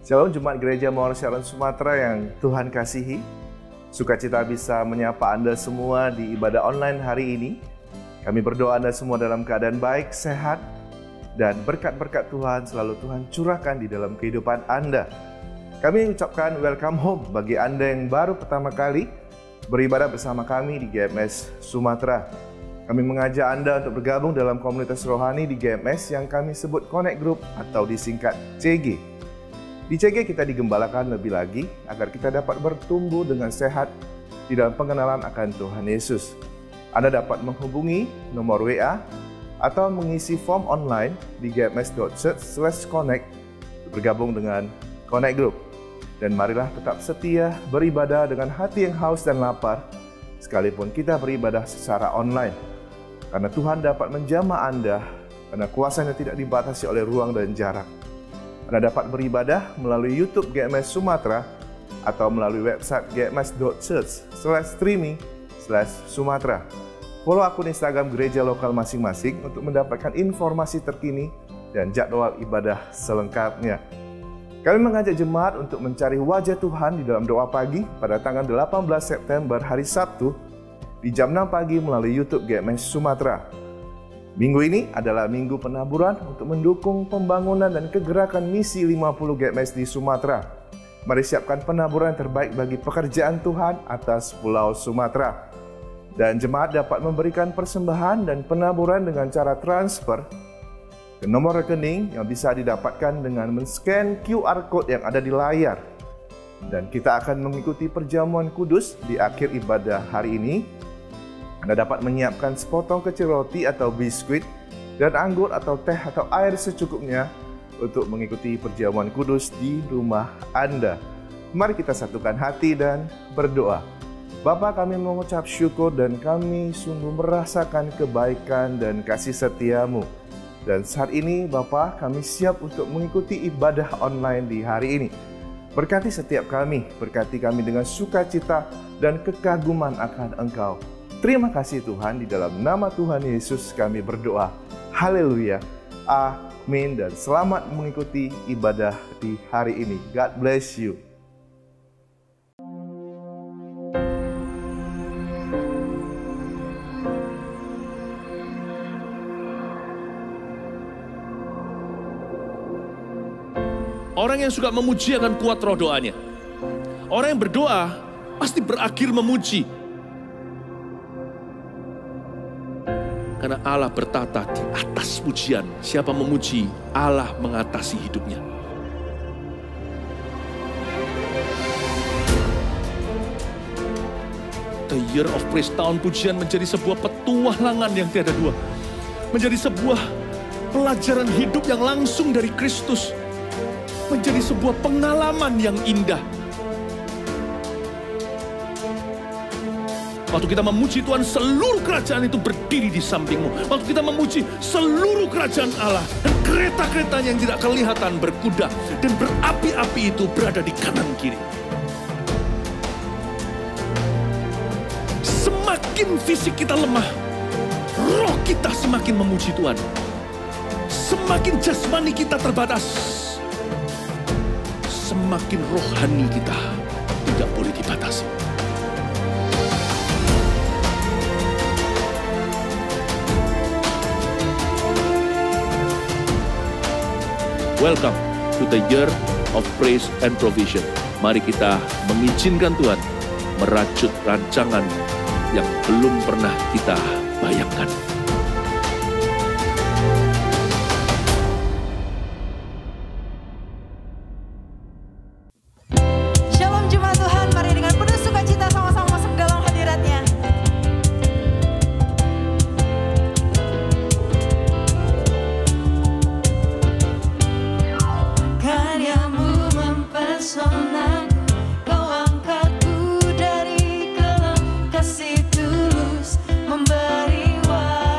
Shalom Jemaat Gereja Mawar Siaran Sumatera yang Tuhan kasihi. Sukacita bisa menyapa Anda semua di ibadah online hari ini. Kami berdoa Anda semua dalam keadaan baik, sehat, dan berkat-berkat Tuhan selalu Tuhan curahkan di dalam kehidupan Anda. Kami ucapkan welcome home bagi Anda yang baru pertama kali beribadah bersama kami di GMS Sumatera. Kami mengajak Anda untuk bergabung dalam komunitas rohani di GMS yang kami sebut Connect Group atau disingkat CG. Di CG kita digembalakan lebih lagi agar kita dapat bertumbuh dengan sehat di dalam pengenalan akan Tuhan Yesus. Anda dapat menghubungi nomor WA atau mengisi form online di gms.church/connect bergabung dengan Connect Group. Dan marilah tetap setia beribadah dengan hati yang haus dan lapar sekalipun kita beribadah secara online. Karena Tuhan dapat menjamah Anda karena kuasa-Nya tidak dibatasi oleh ruang dan jarak. Anda dapat beribadah melalui YouTube GMS Sumatera atau melalui website gms.church/streaming/Sumatera. Follow akun Instagram gereja lokal masing-masing untuk mendapatkan informasi terkini dan jadwal ibadah selengkapnya. Kami mengajak jemaat untuk mencari wajah Tuhan di dalam doa pagi pada tanggal 18 September hari Sabtu di jam 6 pagi melalui YouTube GMS Sumatera. Minggu ini adalah minggu penaburan untuk mendukung pembangunan dan kegerakan misi 50 GMS di Sumatera. Mari siapkan penaburan terbaik bagi pekerjaan Tuhan atas Pulau Sumatera. Dan jemaat dapat memberikan persembahan dan penaburan dengan cara transfer ke nomor rekening yang bisa didapatkan dengan men-scan QR Code yang ada di layar. Dan kita akan mengikuti perjamuan kudus di akhir ibadah hari ini. Anda dapat menyiapkan sepotong kecil roti atau biskuit dan anggur atau teh atau air secukupnya untuk mengikuti perjamuan kudus di rumah Anda. Mari kita satukan hati dan berdoa. Bapa, kami mengucap syukur dan kami sungguh merasakan kebaikan dan kasih setia-Mu. Dan saat ini Bapa, kami siap untuk mengikuti ibadah online di hari ini. Berkati setiap kami, berkati kami dengan sukacita dan kekaguman akan Engkau. Terima kasih Tuhan, di dalam nama Tuhan Yesus kami berdoa. Haleluya. Amin. Dan selamat mengikuti ibadah di hari ini. God bless you. Orang yang suka memuji akan kuat roh doanya. Orang yang berdoa pasti berakhir memuji. Karena Allah bertata di atas pujian. Siapa memuji, Allah mengatasi hidupnya. The Year of Praise, tahun pujian menjadi sebuah petualangan yang tiada dua. Menjadi sebuah pelajaran hidup yang langsung dari Kristus. Menjadi sebuah pengalaman yang indah. Waktu kita memuji Tuhan, seluruh kerajaan itu berdiri di sampingmu. Waktu kita memuji, seluruh kerajaan Allah dan kereta-keretanya yang tidak kelihatan berkuda dan berapi-api itu berada di kanan kiri. Semakin fisik kita lemah, roh kita semakin memuji Tuhan. Semakin jasmani kita terbatas, semakin rohani kita tidak boleh dibatasi. Welcome to the Year of Praise and Provision. Mari kita mengizinkan Tuhan merajut rancangan yang belum pernah kita bayangkan. Shalom jemaat Tuhan, mari dengan penuh sukacita sama-sama masuk dalam hadirat-Nya. Karyamu mempesona, Kau angkatku dari kelam, kasih tulus memberi warna.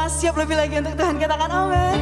siap lebih lagi untuk Tuhan? Katakan amin.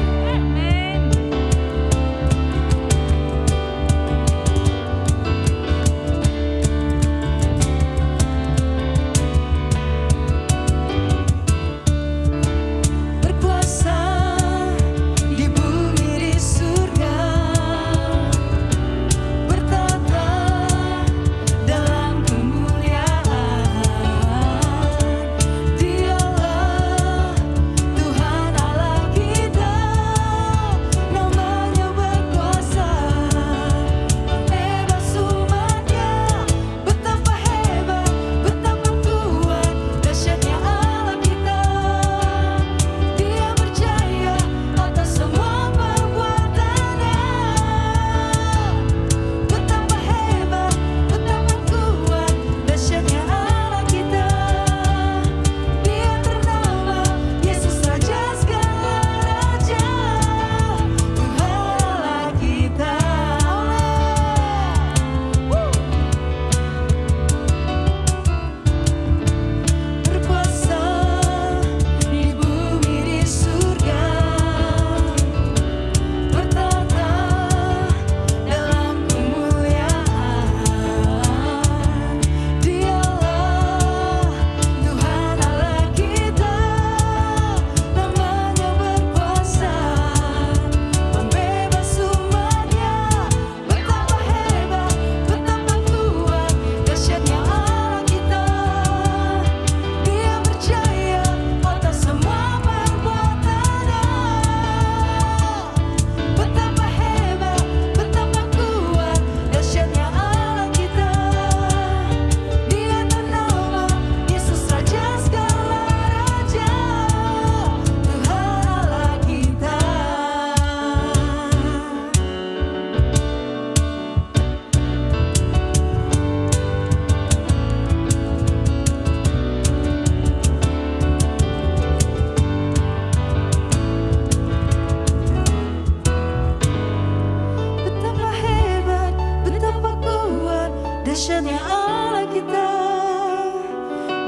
Dahsyatnya Allah kita,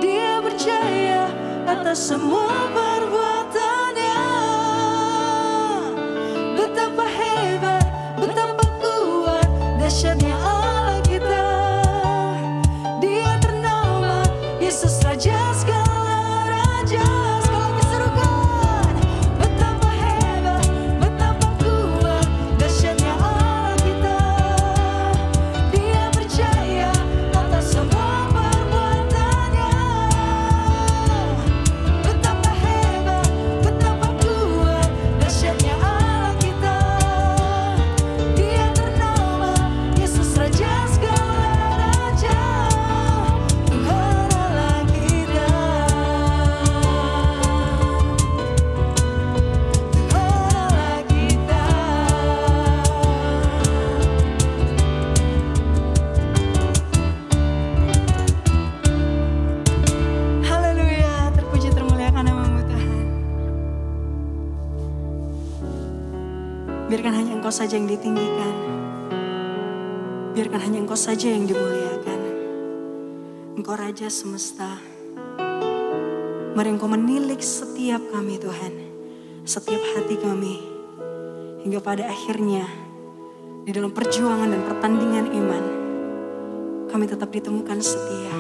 Dia percaya atas semua perbuatannya. Betapa hebat, betapa kuat, dahsyatnya Allah kita. Dia ternama Yesus Raja segala raja. Sekali lagi serukan, betapa hebat, betapa kuat, dahsyatnya Allah kita. Dia percaya atas semua perbuatannya. Betapa hebat, betapa kuat, dahsyatnya Allah kita. Dia ternama Yesus Raja segala raja. Tuhan Allah kita. Tuhan Allah kita. Haleluya, terpuji termuliakan namamu Tuhan. Biarkan hanya Engkau saja yang ditinggikan. Biarkan hanya Engkau saja yang dimuliakan. Engkau Raja semesta. Mari Engkau menilik setiap kami Tuhan. Setiap hati kami. Hingga pada akhirnya di dalam perjuangan dan pertandingan iman, kami tetap ditemukan setia.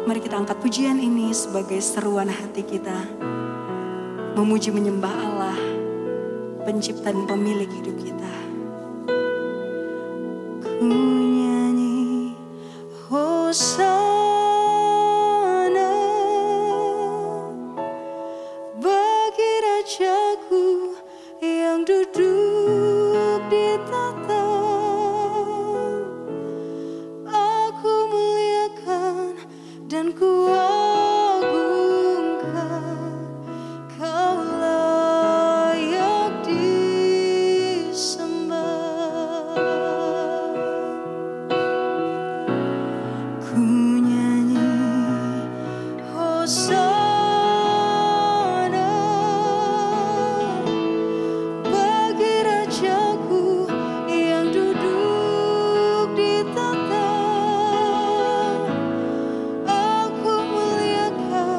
Mari kita angkat pujian ini sebagai seruan hati kita. Memuji menyembah Allah, pencipta dan pemilik hidup kita. Ku nyanyi Hosana bagi Rajaku yang duduk di tahta. Aku muliakan dan ku agungkan. Kau layak disembah. Ku nyanyi Hosana bagi Rajaku yang duduk di tahta. Aku muliakan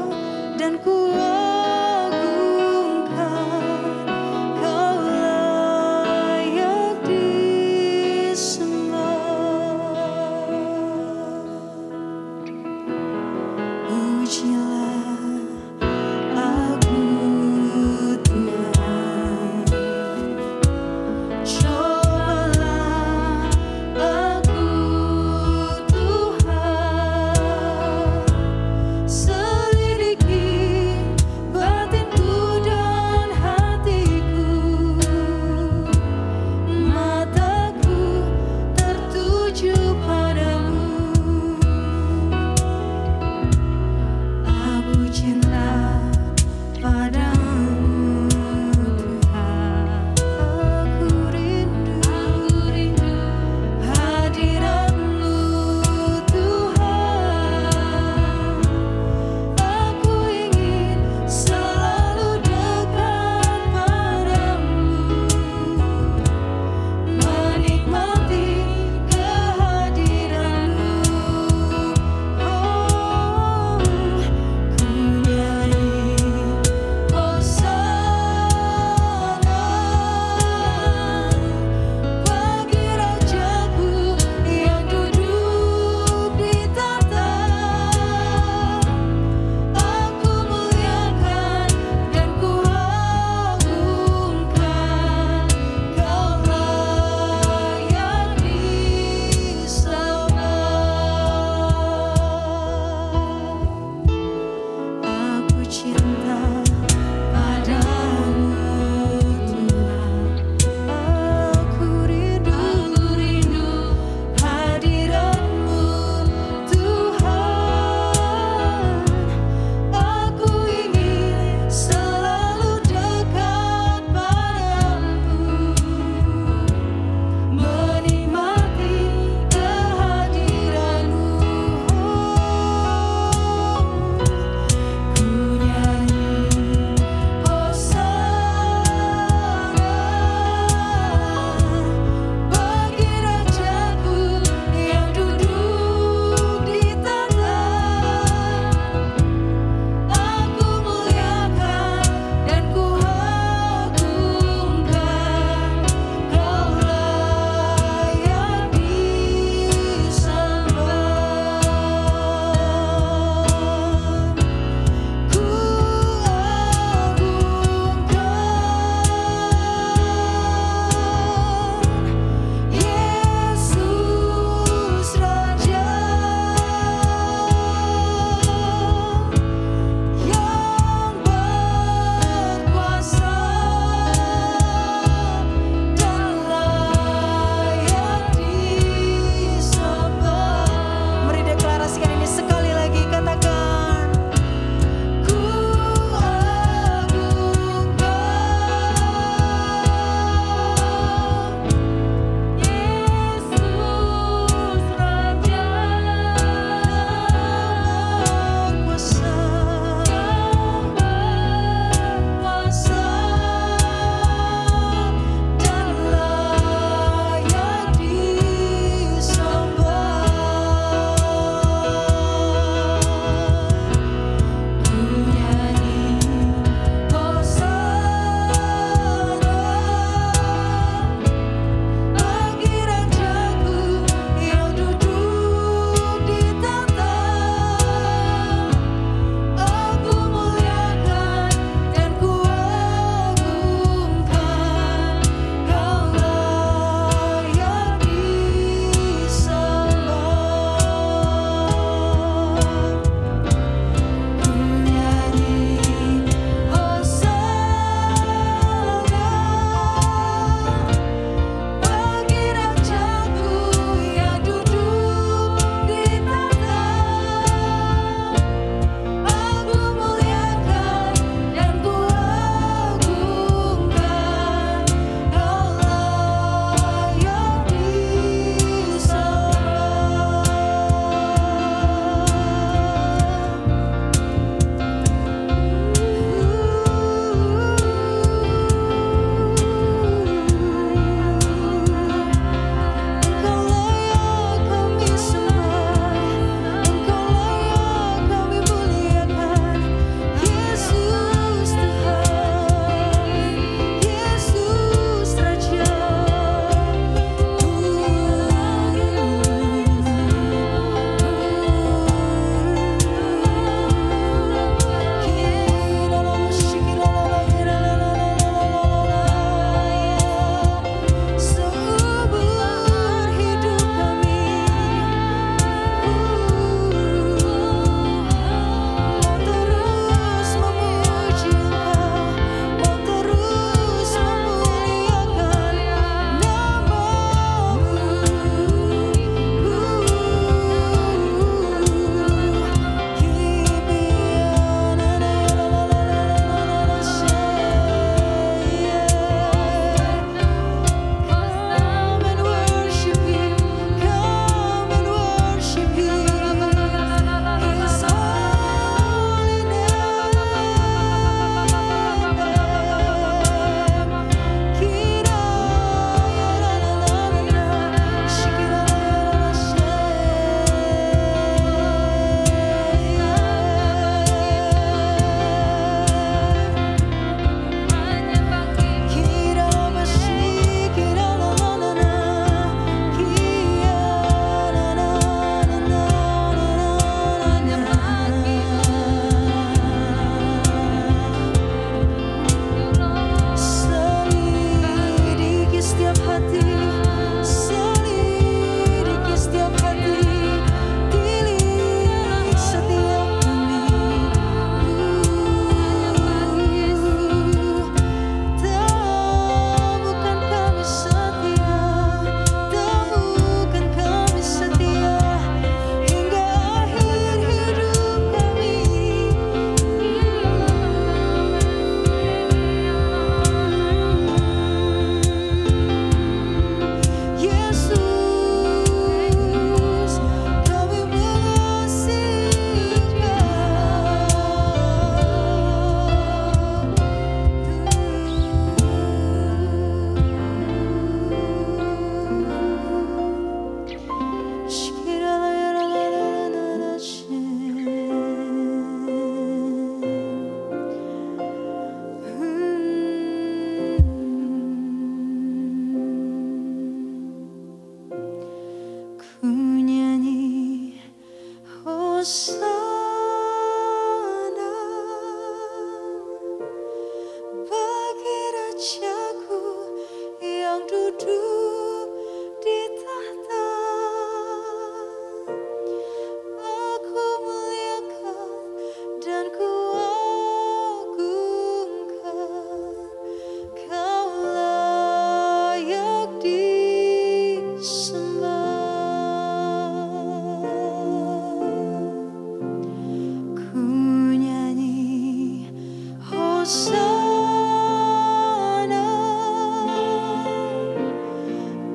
sana.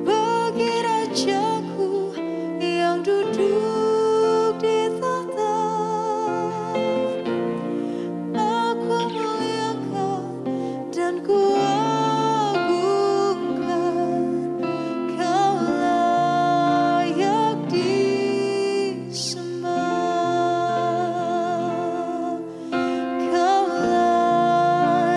Bagi Rajaku yang duduk di tahta, aku muliakan dan kuagungkan. Kau layak disembah, Kau layak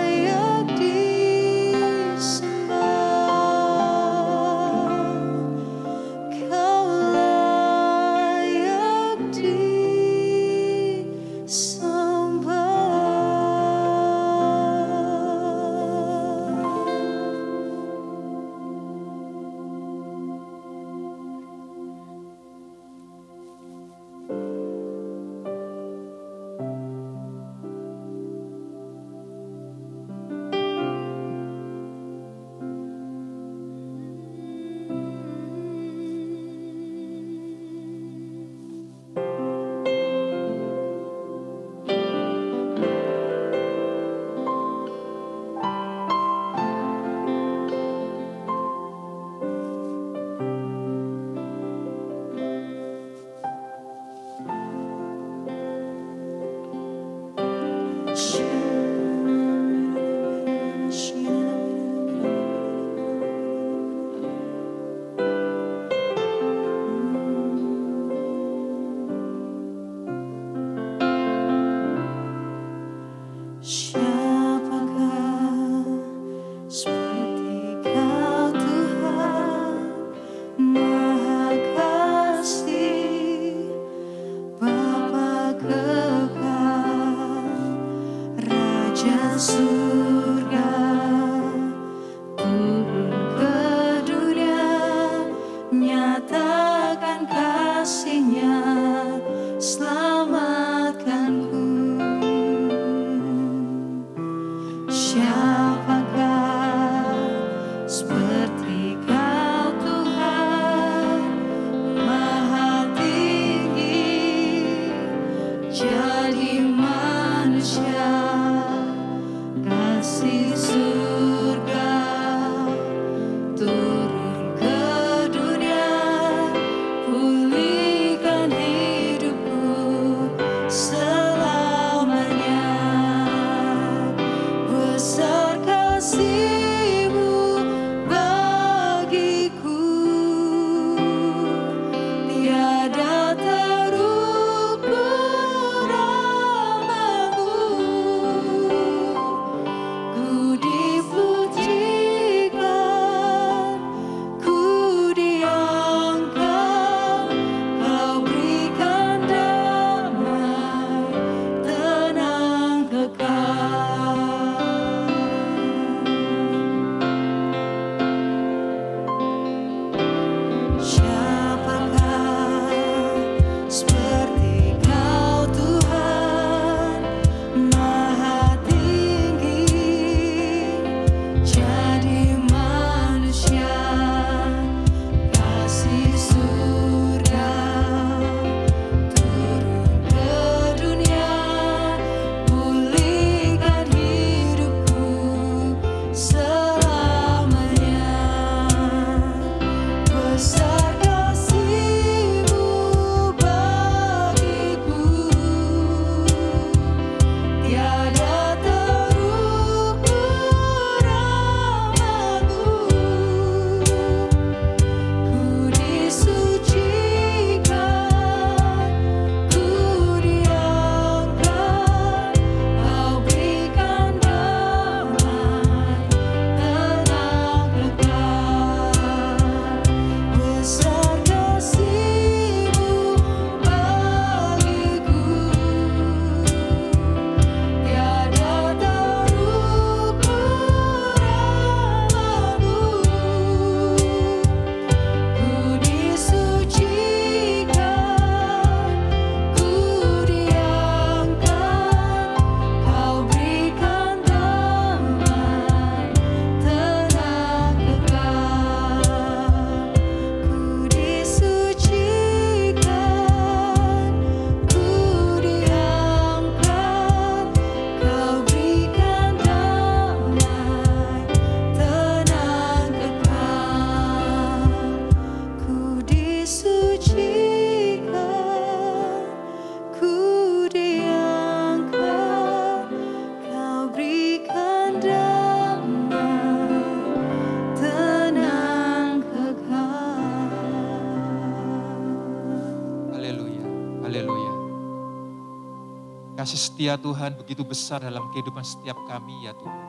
Kasih setia Tuhan begitu besar dalam kehidupan setiap kami ya Tuhan.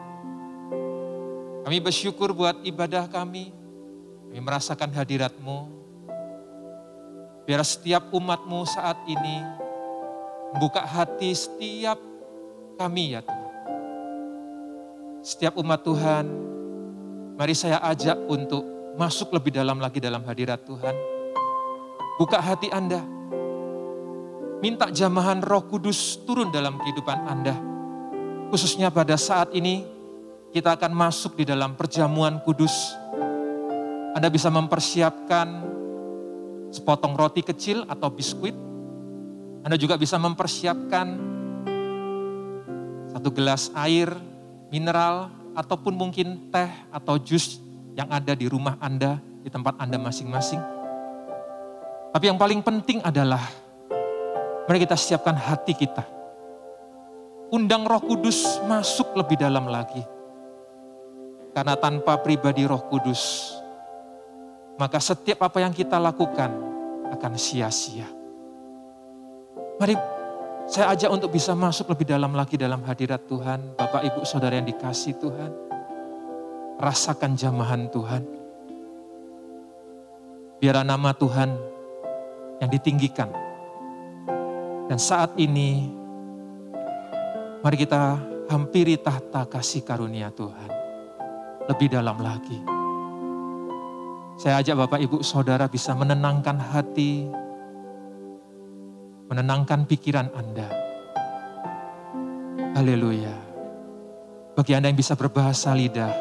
Kami bersyukur buat ibadah kami merasakan hadirat-Mu. Biar setiap umat-Mu saat ini membuka hati setiap kami ya Tuhan. Setiap umat Tuhan, mari saya ajak untuk masuk lebih dalam lagi dalam hadirat Tuhan. Buka hati Anda. Minta jamahan Roh Kudus turun dalam kehidupan Anda. Khususnya pada saat ini, kita akan masuk di dalam perjamuan kudus. Anda bisa mempersiapkan sepotong roti kecil atau biskuit. Anda juga bisa mempersiapkan satu gelas air, mineral, ataupun mungkin teh atau jus yang ada di rumah Anda, di tempat Anda masing-masing. Tapi yang paling penting adalah, mari kita siapkan hati kita. Undang Roh Kudus masuk lebih dalam lagi. Karena tanpa pribadi Roh Kudus, maka setiap apa yang kita lakukan akan sia-sia. Mari saya ajak untuk bisa masuk lebih dalam lagi dalam hadirat Tuhan. Bapak, Ibu, Saudara yang dikasihi Tuhan. Rasakan jamahan Tuhan. Biar nama Tuhan yang ditinggikan. Dan saat ini, mari kita hampiri tahta kasih karunia Tuhan. Lebih dalam lagi. Saya ajak Bapak, Ibu, Saudara bisa menenangkan hati, menenangkan pikiran Anda. Haleluya. Bagi Anda yang bisa berbahasa lidah,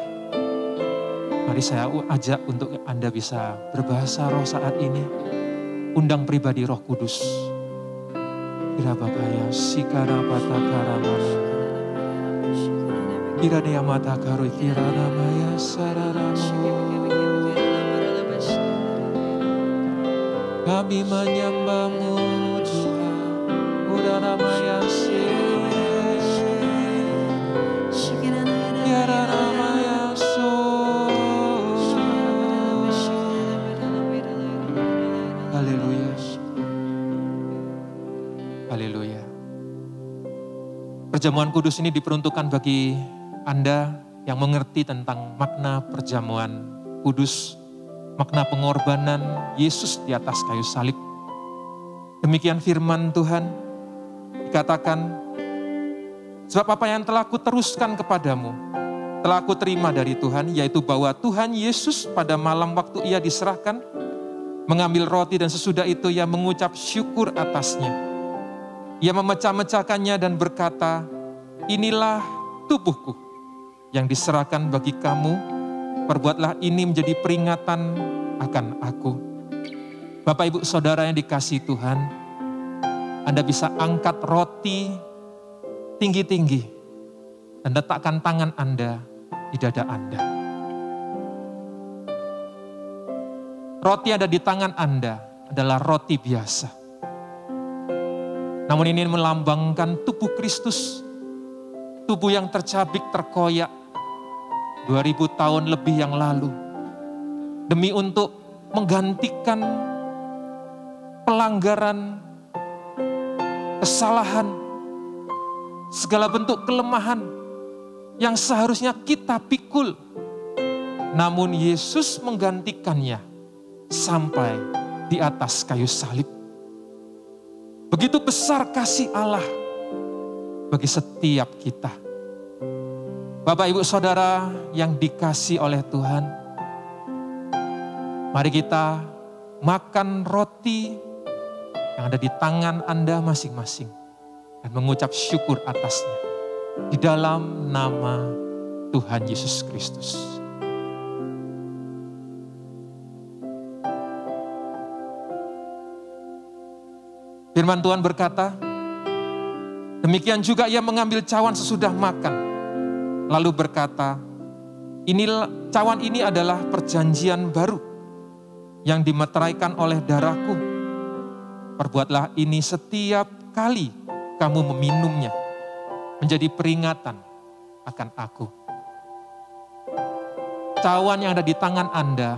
mari saya ajak untuk Anda bisa berbahasa roh saat ini. Undang pribadi Roh Kudus. Kira Babaya, sikara patakara mana. Kira dia mata karu, kira namanya sararamu. Kami menyembah-Mu Tuhan, udah namanya Tiara namanya Haleluya. Haleluya. Perjamuan kudus ini diperuntukkan bagi Anda yang mengerti tentang makna perjamuan kudus, makna pengorbanan Yesus di atas kayu salib. Demikian firman Tuhan, dikatakan, sebab apa yang telah kuteruskan kepadamu, telah kuterima dari Tuhan, yaitu bahwa Tuhan Yesus pada malam waktu ia diserahkan, mengambil roti dan sesudah itu ia mengucap syukur atasnya. Ia memecah-mecahkannya dan berkata, inilah tubuhku yang diserahkan bagi kamu, perbuatlah ini menjadi peringatan akan aku. Bapak, Ibu, Saudara yang dikasihi Tuhan, Anda bisa angkat roti tinggi-tinggi dan letakkan tangan Anda di dada Anda. Roti yang ada di tangan Anda adalah roti biasa. Namun ini melambangkan tubuh Kristus, tubuh yang tercabik, terkoyak 2000 tahun lebih yang lalu, demi untuk menggantikan pelanggaran, kesalahan, segala bentuk kelemahan yang seharusnya kita pikul. Namun Yesus menggantikannya sampai di atas kayu salib. Begitu besar kasih Allah bagi setiap kita. Bapak, Ibu, Saudara yang dikasihi oleh Tuhan, mari kita makan roti yang ada di tangan Anda masing-masing dan mengucap syukur atasnya di dalam nama Tuhan Yesus Kristus. Firman Tuhan berkata, demikian juga ia mengambil cawan sesudah makan, lalu berkata, cawan ini adalah perjanjian baru yang dimeteraikan oleh darahku. Perbuatlah ini setiap kali kamu meminumnya, menjadi peringatan akan aku. Cawan yang ada di tangan Anda,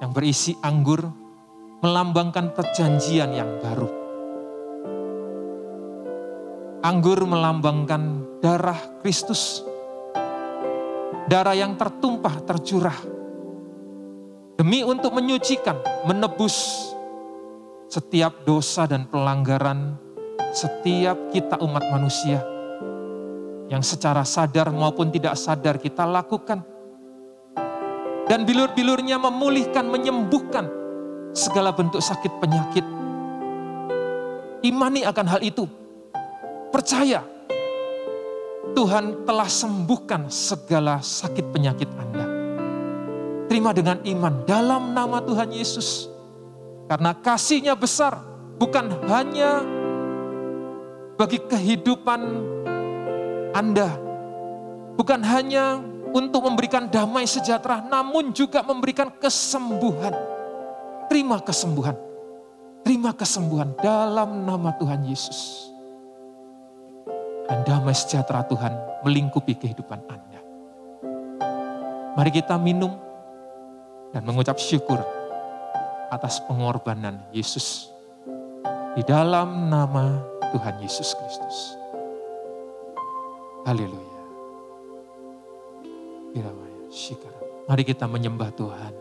yang berisi anggur, melambangkan perjanjian yang baru. Anggur melambangkan darah Kristus. Darah yang tertumpah, tercurah. Demi untuk menyucikan, menebus setiap dosa dan pelanggaran setiap kita umat manusia. Yang secara sadar maupun tidak sadar kita lakukan. Dan bilur-bilurnya memulihkan, menyembuhkan segala bentuk sakit penyakit. Imani akan hal itu. Percaya Tuhan telah sembuhkan segala sakit penyakit Anda. Terima dengan iman dalam nama Tuhan Yesus. Karena kasih-Nya besar, bukan hanya bagi kehidupan Anda, bukan hanya untuk memberikan damai sejahtera, namun juga memberikan kesembuhan. Terima kesembuhan. Terima kesembuhan dalam nama Tuhan Yesus. Dan damai sejahtera Tuhan melingkupi kehidupan Anda. Mari kita minum dan mengucap syukur atas pengorbanan Yesus. Di dalam nama Tuhan Yesus Kristus. Haleluya. Mari kita menyembah Tuhan.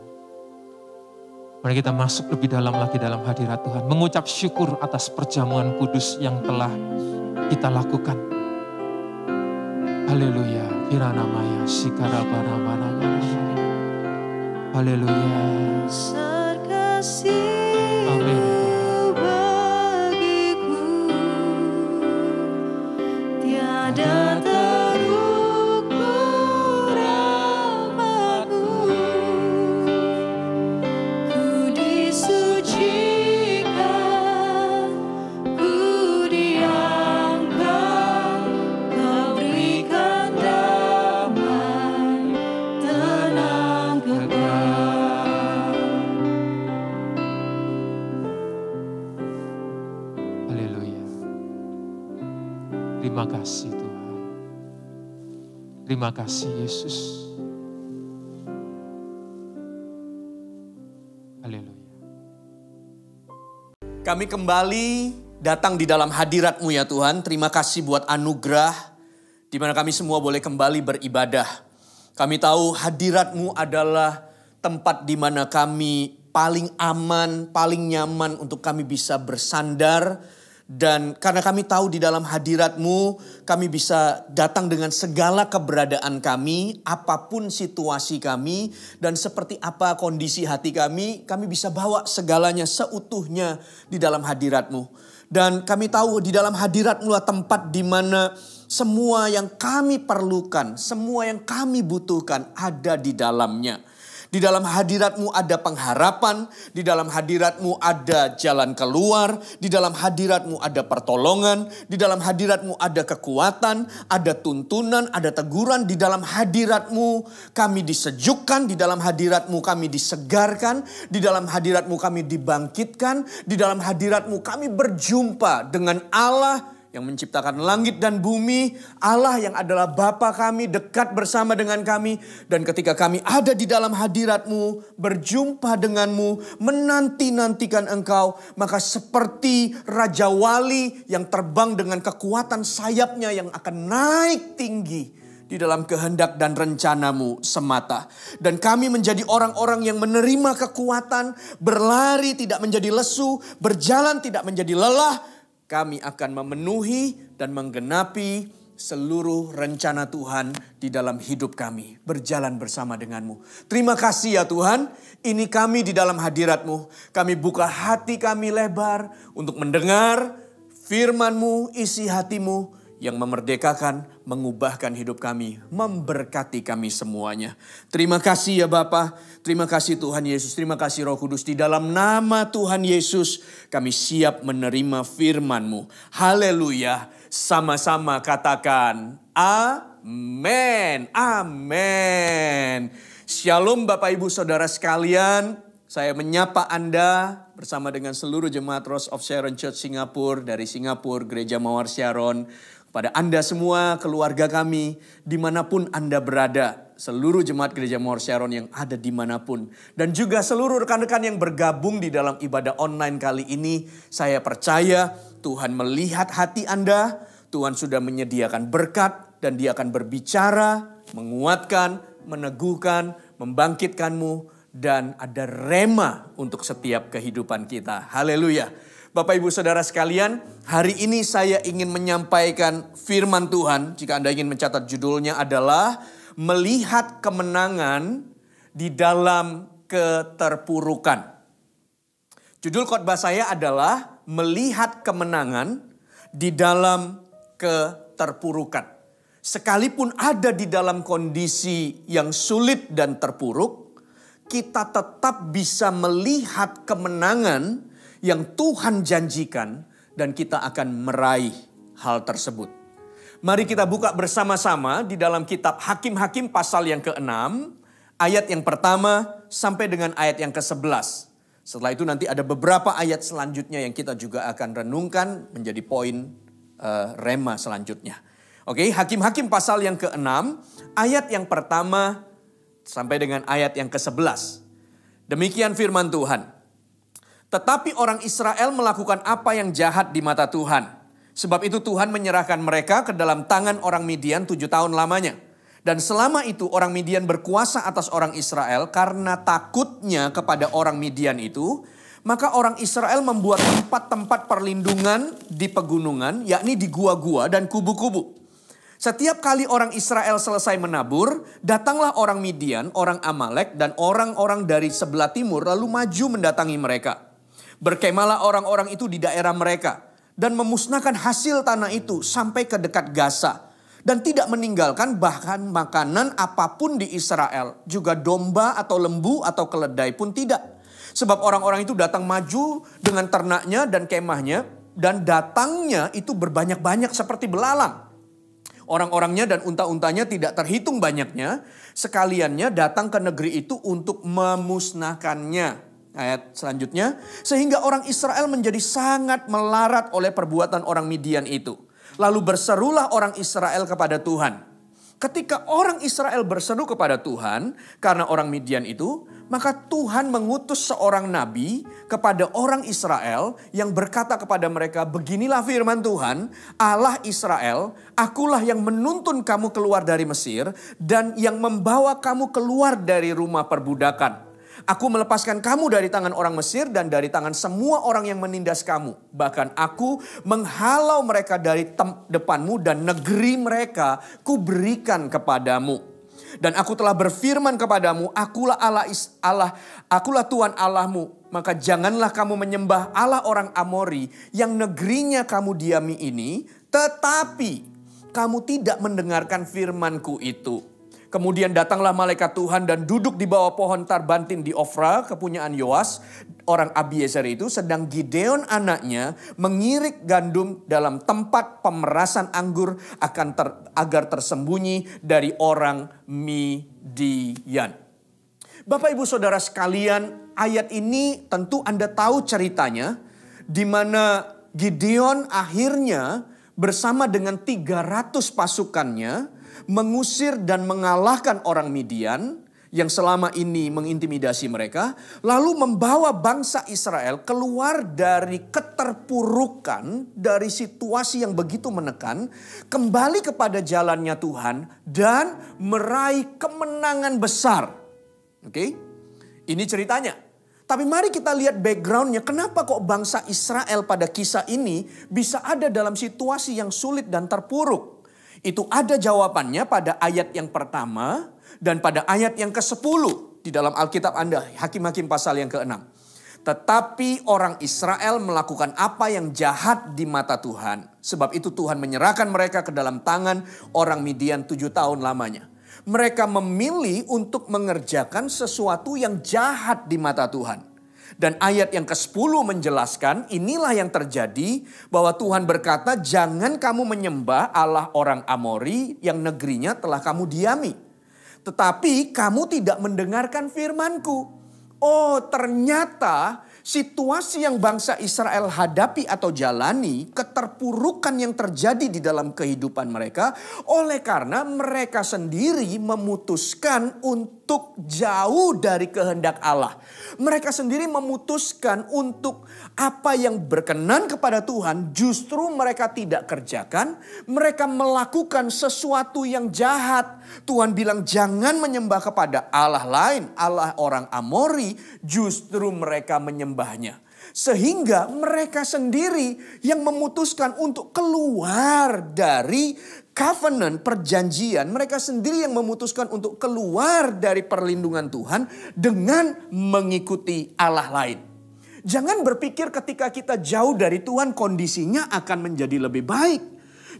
Mari kita masuk lebih dalam lagi dalam hadirat Tuhan. Mengucap syukur atas perjamuan kudus yang telah kita lakukan. Haleluya. Kiranamaya sikarabarabara. Haleluya. Amin. Bagiku tiada Terima kasih Tuhan. Terima kasih Yesus. Haleluya. Kami kembali datang di dalam hadirat-Mu ya Tuhan. Terima kasih buat anugerah di mana kami semua boleh kembali beribadah. Kami tahu hadirat-Mu adalah tempat di mana kami paling aman, paling nyaman untuk kami bisa bersandar. Dan karena kami tahu di dalam hadirat-Mu, kami bisa datang dengan segala keberadaan kami, apapun situasi kami, dan seperti apa kondisi hati kami bisa bawa segalanya seutuhnya di dalam hadirat-Mu. Dan kami tahu di dalam hadirat-Mu lah tempat di mana semua yang kami perlukan, semua yang kami butuhkan ada di dalamnya. Di dalam hadirat-Mu ada pengharapan, di dalam hadirat-Mu ada jalan keluar, di dalam hadirat-Mu ada pertolongan, di dalam hadirat-Mu ada kekuatan, ada tuntunan, ada teguran. Di dalam hadirat-Mu kami disejukkan, di dalam hadirat-Mu kami disegarkan, di dalam hadirat-Mu kami dibangkitkan, di dalam hadirat-Mu kami berjumpa dengan Allah yang menciptakan langit dan bumi, Allah yang adalah Bapa kami, dekat bersama dengan kami. Dan ketika kami ada di dalam hadirat-Mu, berjumpa dengan-Mu, menanti-nantikan Engkau, maka seperti Raja Wali yang terbang dengan kekuatan sayapnya yang akan naik tinggi di dalam kehendak dan rencana-Mu semata. Dan kami menjadi orang-orang yang menerima kekuatan, berlari tidak menjadi lesu, berjalan tidak menjadi lelah. Kami akan memenuhi dan menggenapi seluruh rencana Tuhan di dalam hidup kami. Berjalan bersama dengan-Mu. Terima kasih ya Tuhan. Ini kami di dalam hadirat-Mu. Kami buka hati kami lebar untuk mendengar firman-Mu, isi hati-Mu yang memerdekakan, mengubahkan hidup kami, memberkati kami semuanya. Terima kasih ya Bapa, terima kasih Tuhan Yesus, terima kasih Roh Kudus. Di dalam nama Tuhan Yesus, kami siap menerima firman-Mu. Haleluya, sama-sama katakan amin, amin. Shalom Bapak Ibu Saudara sekalian, saya menyapa Anda bersama dengan seluruh jemaat Rose of Sharon Church Singapura, dari Singapura, Gereja Mawar Sharon. Pada Anda semua, keluarga kami, dimanapun Anda berada. Seluruh jemaat Gereja Mawar Sharon yang ada dimanapun. Dan juga seluruh rekan-rekan yang bergabung di dalam ibadah online kali ini. Saya percaya Tuhan melihat hati Anda. Tuhan sudah menyediakan berkat dan Dia akan berbicara, menguatkan, meneguhkan, membangkitkanmu, dan ada rema untuk setiap kehidupan kita. Haleluya. Bapak Ibu Saudara sekalian, hari ini saya ingin menyampaikan firman Tuhan. Jika Anda ingin mencatat judulnya adalah melihat kemenangan di dalam keterpurukan. Judul khotbah saya adalah melihat kemenangan di dalam keterpurukan. Sekalipun ada di dalam kondisi yang sulit dan terpuruk, kita tetap bisa melihat kemenangan yang Tuhan janjikan dan kita akan meraih hal tersebut. Mari kita buka bersama-sama di dalam kitab Hakim-Hakim pasal yang ke-6, ayat yang pertama sampai dengan ayat yang ke-11. Setelah itu nanti ada beberapa ayat selanjutnya yang kita juga akan renungkan menjadi poin rema selanjutnya. Oke, Hakim-Hakim pasal yang ke-6, ayat yang pertama sampai dengan ayat yang ke-11. Demikian firman Tuhan. Tetapi orang Israel melakukan apa yang jahat di mata Tuhan. Sebab itu Tuhan menyerahkan mereka ke dalam tangan orang Midian 7 tahun lamanya. Dan selama itu orang Midian berkuasa atas orang Israel karena takutnya kepada orang Midian itu. Maka orang Israel membuat tempat-tempat perlindungan di pegunungan, yakni di gua-gua dan kubu-kubu. Setiap kali orang Israel selesai menabur, datanglah orang Midian, orang Amalek, dan orang-orang dari sebelah timur lalu maju mendatangi mereka. Berkemalah orang-orang itu di daerah mereka dan memusnahkan hasil tanah itu sampai ke dekat Gaza. Dan tidak meninggalkan bahkan makanan apapun di Israel. Juga domba atau lembu atau keledai pun tidak. Sebab orang-orang itu datang maju dengan ternaknya dan kemahnya. Dan datangnya itu berbanyak-banyak seperti belalang. Orang-orangnya dan unta-untanya tidak terhitung banyaknya. Sekaliannya datang ke negeri itu untuk memusnahkannya. Ayat selanjutnya. Sehingga orang Israel menjadi sangat melarat oleh perbuatan orang Midian itu. Lalu berserulah orang Israel kepada Tuhan. Ketika orang Israel berseru kepada Tuhan karena orang Midian itu, maka Tuhan mengutus seorang nabi kepada orang Israel yang berkata kepada mereka, beginilah firman Tuhan, Allah Israel, akulah yang menuntun kamu keluar dari Mesir dan yang membawa kamu keluar dari rumah perbudakan. Aku melepaskan kamu dari tangan orang Mesir dan dari tangan semua orang yang menindas kamu. Bahkan aku menghalau mereka dari depanmu dan negeri mereka kuberikan kepadamu. Dan aku telah berfirman kepadamu, akulah akulah Tuhan Allahmu. Maka janganlah kamu menyembah Allah orang Amori yang negerinya kamu diami ini. Tetapi kamu tidak mendengarkan firmanku itu. Kemudian datanglah malaikat Tuhan dan duduk di bawah pohon tarbantin di Ofra, kepunyaan Yoas, orang Abiezer itu. Sedang Gideon anaknya mengirik gandum dalam tempat pemerasan anggur agar tersembunyi dari orang Midian. Bapak Ibu Saudara sekalian, ayat ini tentu Anda tahu ceritanya. Di mana Gideon akhirnya bersama dengan 300 pasukannya mengusir dan mengalahkan orang Midian yang selama ini mengintimidasi mereka, lalu membawa bangsa Israel keluar dari keterpurukan, dari situasi yang begitu menekan, kembali kepada jalannya Tuhan dan meraih kemenangan besar. Oke? Ini ceritanya. Tapi mari kita lihat backgroundnya, kenapa kok bangsa Israel pada kisah ini bisa ada dalam situasi yang sulit dan terpuruk. Itu ada jawabannya pada ayat yang pertama dan pada ayat yang ke-10 di dalam Alkitab Anda, Hakim-Hakim pasal yang ke-6. Tetapi orang Israel melakukan apa yang jahat di mata Tuhan. Sebab itu Tuhan menyerahkan mereka ke dalam tangan orang Midian 7 tahun lamanya. Mereka memilih untuk mengerjakan sesuatu yang jahat di mata Tuhan. Dan ayat yang ke-10 menjelaskan inilah yang terjadi bahwa Tuhan berkata, jangan kamu menyembah Allah orang Amori yang negerinya telah kamu diami. Tetapi kamu tidak mendengarkan firmanku. Oh, ternyata Situasi yang bangsa Israel hadapi atau jalani, keterpurukan yang terjadi di dalam kehidupan mereka, oleh karena mereka sendiri memutuskan untuk jauh dari kehendak Allah. Mereka sendiri memutuskan untuk apa yang berkenan kepada Tuhan, justru mereka tidak kerjakan. Mereka melakukan sesuatu yang jahat. Tuhan bilang jangan menyembah kepada Allah lain, Allah orang Amori, justru mereka menyembahnya. Sehingga mereka sendiri yang memutuskan untuk keluar dari covenant, perjanjian. Mereka sendiri yang memutuskan untuk keluar dari perlindungan Tuhan dengan mengikuti Allah lain. Jangan berpikir ketika kita jauh dari Tuhan kondisinya akan menjadi lebih baik.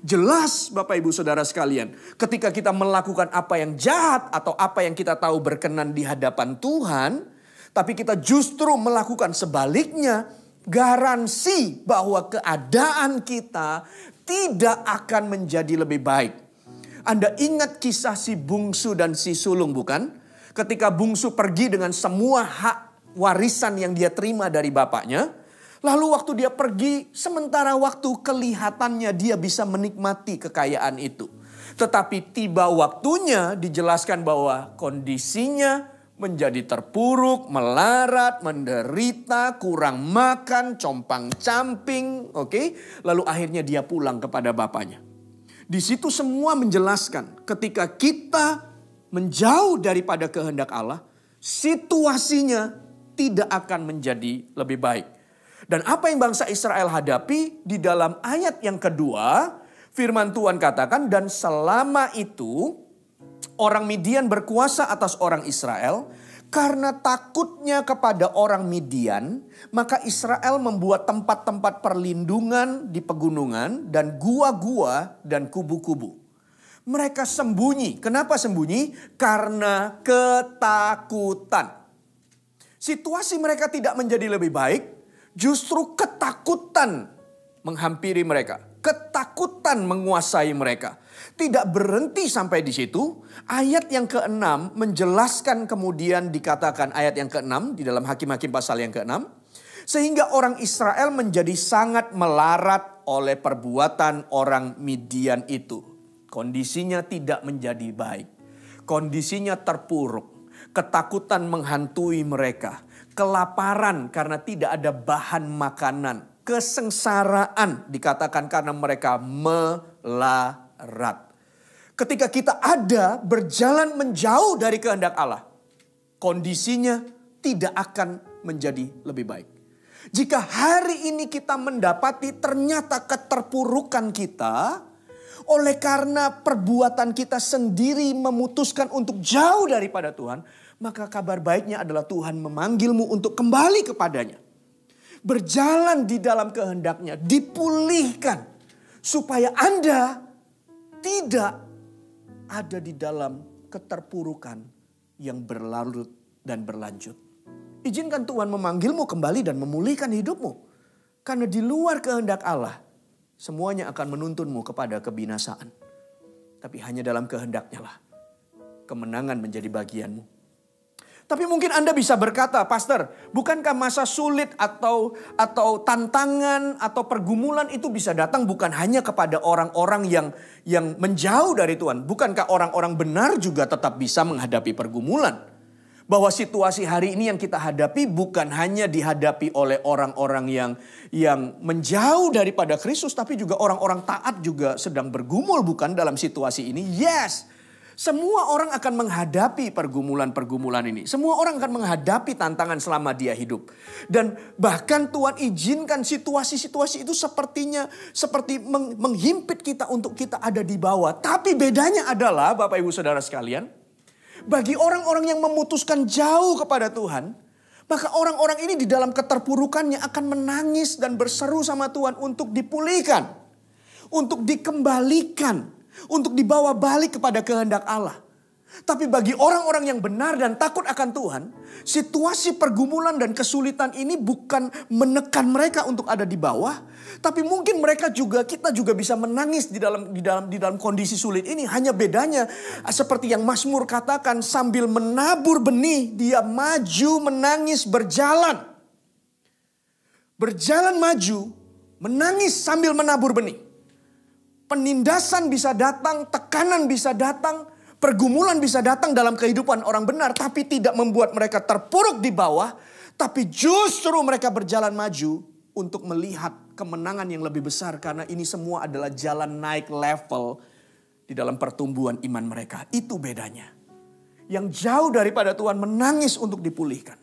Jelas Bapak Ibu Saudara sekalian, ketika kita melakukan apa yang jahat atau apa yang kita tahu berkenan di hadapan Tuhan, tapi kita justru melakukan sebaliknya, garansi bahwa keadaan kita tidak akan menjadi lebih baik. Anda ingat kisah si bungsu dan si sulung bukan? Ketika bungsu pergi dengan semua hak warisan yang dia terima dari bapaknya. Lalu waktu dia pergi, sementara waktu kelihatannya dia bisa menikmati kekayaan itu. Tetapi tiba waktunya dijelaskan bahwa kondisinya menjadi terpuruk, melarat, menderita, kurang makan, compang-camping, oke? Lalu akhirnya dia pulang kepada bapaknya. Di situ semua menjelaskan ketika kita menjauh daripada kehendak Allah, situasinya tidak akan menjadi lebih baik. Dan apa yang bangsa Israel hadapi di dalam ayat yang kedua, firman Tuhan katakan, dan selama itu orang Midian berkuasa atas orang Israel. Karena takutnya kepada orang Midian, maka Israel membuat tempat-tempat perlindungan di pegunungan dan gua-gua dan kubu-kubu. Mereka sembunyi. Kenapa sembunyi? Karena ketakutan. Situasi mereka tidak menjadi lebih baik, justru ketakutan menghampiri mereka. Ketakutan menguasai mereka. Tidak berhenti sampai di situ. Ayat yang ke-6 menjelaskan, kemudian dikatakan ayat yang ke-6 di dalam Hakim-Hakim pasal yang ke-6. Sehingga orang Israel menjadi sangat melarat oleh perbuatan orang Midian itu. Kondisinya tidak menjadi baik. Kondisinya terpuruk. Ketakutan menghantui mereka. Kelaparan karena tidak ada bahan makanan. Kesengsaraan dikatakan karena mereka melarat. Ketika kita ada berjalan menjauh dari kehendak Allah, kondisinya tidak akan menjadi lebih baik. Jika hari ini kita mendapati ternyata keterpurukan kita, oleh karena perbuatan kita sendiri memutuskan untuk jauh daripada Tuhan, maka kabar baiknya adalah Tuhan memanggilmu untuk kembali kepadanya. Berjalan di dalam kehendaknya, dipulihkan. Supaya Anda tidak ada di dalam keterpurukan yang berlarut dan berlanjut. Izinkan Tuhan memanggilmu kembali dan memulihkan hidupmu. Karena di luar kehendak Allah, semuanya akan menuntunmu kepada kebinasaan. Tapi hanya dalam kehendaknya lah kemenangan menjadi bagianmu. Tapi mungkin Anda bisa berkata, Pastor, bukankah masa sulit atau tantangan atau pergumulan itu bisa datang bukan hanya kepada orang-orang yang menjauh dari Tuhan. Bukankah orang-orang benar juga tetap bisa menghadapi pergumulan? Bahwa situasi hari ini yang kita hadapi bukan hanya dihadapi oleh orang-orang yang menjauh daripada Kristus, tapi juga orang-orang taat juga sedang bergumul bukan dalam situasi ini? Yes. Semua orang akan menghadapi pergumulan-pergumulan ini. Semua orang akan menghadapi tantangan selama dia hidup. Dan bahkan Tuhan izinkan situasi-situasi itu seperti menghimpit kita untuk kita ada di bawah. Tapi bedanya adalah Bapak Ibu Saudara sekalian, bagi orang-orang yang memutuskan jauh kepada Tuhan, maka orang-orang ini di dalam keterpurukannya akan menangis dan berseru sama Tuhan untuk dipulihkan, untuk dikembalikan, untuk dibawa balik kepada kehendak Allah. Tapi bagi orang-orang yang benar dan takut akan Tuhan, situasi pergumulan dan kesulitan ini bukan menekan mereka untuk ada di bawah, tapi mungkin kita juga bisa menangis di dalam kondisi sulit ini. Hanya bedanya seperti yang Mazmur katakan, sambil menabur benih dia maju menangis berjalan. berjalan maju, menangis sambil menabur benih. Penindasan bisa datang, tekanan bisa datang, pergumulan bisa datang dalam kehidupan orang benar, tapi tidak membuat mereka terpuruk di bawah, tapi justru mereka berjalan maju untuk melihat kemenangan yang lebih besar, karena ini semua adalah jalan naik level di dalam pertumbuhan iman mereka. Itu bedanya. Yang jauh daripada Tuhan menangis untuk dipulihkan.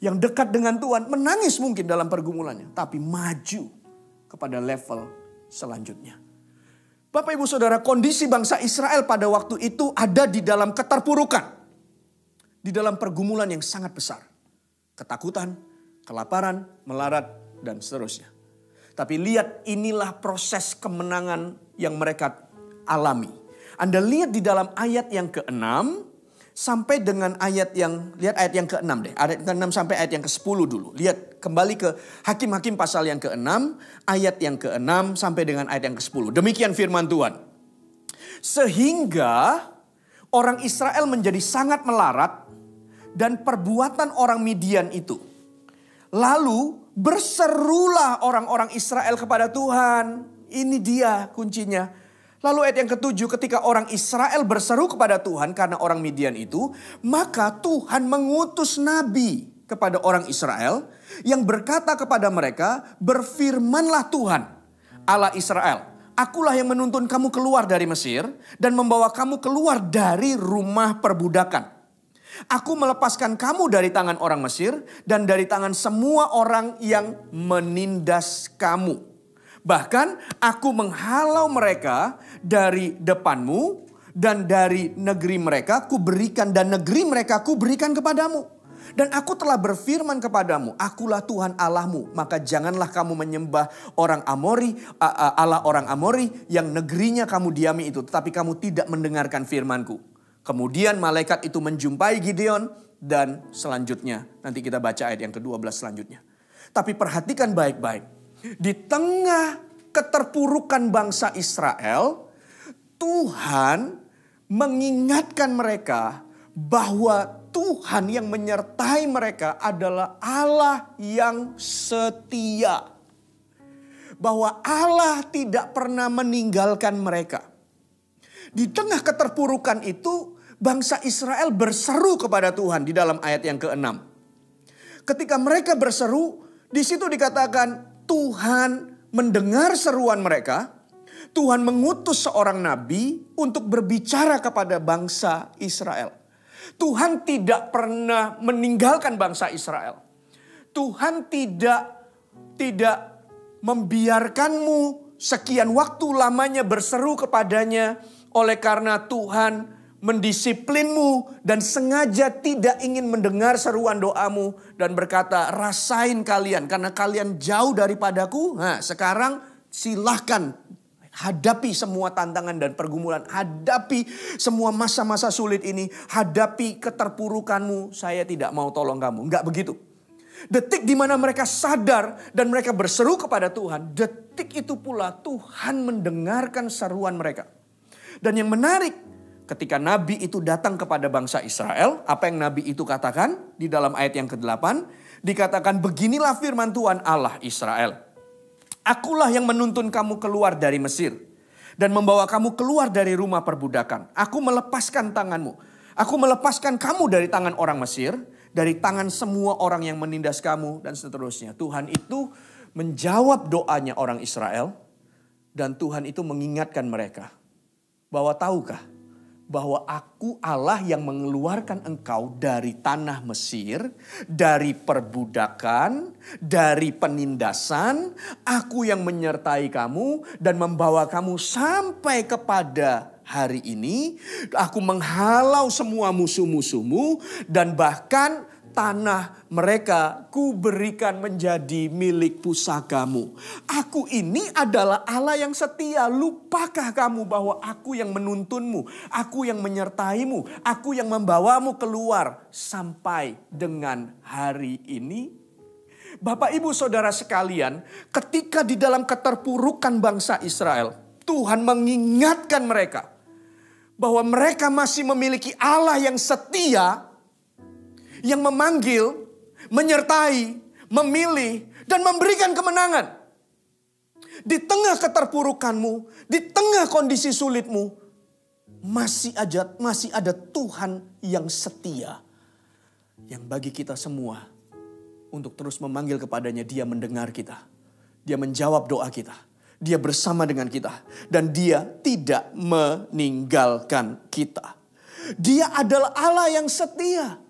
Yang dekat dengan Tuhan menangis mungkin dalam pergumulannya, tapi maju kepada level selanjutnya. Bapak Ibu Saudara, kondisi bangsa Israel pada waktu itu ada di dalam keterpurukan. Di dalam pergumulan yang sangat besar. Ketakutan, kelaparan, melarat, dan seterusnya. Tapi lihat, inilah proses kemenangan yang mereka alami. Anda lihat di dalam ayat yang ke-6 sampai dengan ayat yang, lihat ayat yang ke-6 deh. Ayat ke-6 sampai ayat yang ke-10 dulu. Lihat kembali ke Hakim-Hakim pasal yang ke-6, ayat yang ke-6 sampai dengan ayat yang ke-10. Demikian firman Tuhan. Sehingga orang Israel menjadi sangat melarat dan perbuatan orang Midian itu. Lalu berserulah orang-orang Israel kepada Tuhan. Ini dia kuncinya. Lalu ayat yang ke-7, ketika orang Israel berseru kepada Tuhan karena orang Midian itu, maka Tuhan mengutus nabi kepada orang Israel yang berkata kepada mereka, berfirmanlah Tuhan, Allah Israel, akulah yang menuntun kamu keluar dari Mesir dan membawa kamu keluar dari rumah perbudakan. Aku melepaskan kamu dari tangan orang Mesir dan dari tangan semua orang yang menindas kamu. Bahkan aku menghalau mereka dari depanmu dan dari negeri mereka kuberikan, dan negeri mereka kuberikan kepadamu. Dan aku telah berfirman kepadamu, akulah Tuhan Allahmu, maka janganlah kamu menyembah orang Amori, Allah orang Amori yang negerinya kamu diami itu, tetapi kamu tidak mendengarkan firmanku. Kemudian malaikat itu menjumpai Gideon dan selanjutnya nanti kita baca ayat yang ke-12 selanjutnya. Tapi perhatikan baik-baik. Di tengah keterpurukan bangsa Israel, Tuhan mengingatkan mereka bahwa Tuhan yang menyertai mereka adalah Allah yang setia. Bahwa Allah tidak pernah meninggalkan mereka. Di tengah keterpurukan itu, bangsa Israel berseru kepada Tuhan di dalam ayat yang ke-6. Ketika mereka berseru, di situ dikatakan, Tuhan mendengar seruan mereka. Tuhan mengutus seorang nabi untuk berbicara kepada bangsa Israel. Tuhan tidak pernah meninggalkan bangsa Israel. Tuhan tidak membiarkanmu sekian waktu lamanya berseru kepadanya, oleh karena Tuhan mendisiplinmu dan sengaja tidak ingin mendengar seruan doamu dan berkata, rasain kalian karena kalian jauh daripadaku. Nah, sekarang silahkan hadapi semua tantangan dan pergumulan, hadapi semua masa-masa sulit ini, hadapi keterpurukanmu. Saya tidak mau tolong kamu. Enggak begitu. Detik di mana mereka sadar dan mereka berseru kepada Tuhan, detik itu pula Tuhan mendengarkan seruan mereka. Dan yang menarik, ketika nabi itu datang kepada bangsa Israel, apa yang nabi itu katakan? Di dalam ayat yang ke-8, dikatakan, beginilah firman Tuhan Allah Israel. Akulah yang menuntun kamu keluar dari Mesir dan membawa kamu keluar dari rumah perbudakan. Aku melepaskan tanganmu. Aku melepaskan kamu dari tangan orang Mesir, dari tangan semua orang yang menindas kamu, dan seterusnya. Tuhan itu menjawab doanya orang Israel, dan Tuhan itu mengingatkan mereka. Bahwa tahukah bahwa aku Allah yang mengeluarkan engkau dari tanah Mesir, dari perbudakan, dari penindasan. Aku yang menyertai kamu dan membawa kamu sampai kepada hari ini. Aku menghalau semua musuh-musuhmu dan bahkan tanah mereka ku berikan menjadi milik pusakamu. Aku ini adalah Allah yang setia. Lupakah kamu bahwa aku yang menuntunmu, aku yang menyertaimu, aku yang membawamu keluar sampai dengan hari ini? Bapak Ibu Saudara sekalian, ketika di dalam keterpurukan bangsa Israel, Tuhan mengingatkan mereka bahwa mereka masih memiliki Allah yang setia, yang memanggil, menyertai, memilih, dan memberikan kemenangan. Di tengah keterpurukanmu, di tengah kondisi sulitmu, masih ada Tuhan yang setia. Yang bagi kita semua, untuk terus memanggil kepadanya, Dia mendengar kita. Dia menjawab doa kita. Dia bersama dengan kita. Dan Dia tidak meninggalkan kita. Dia adalah Allah yang setia.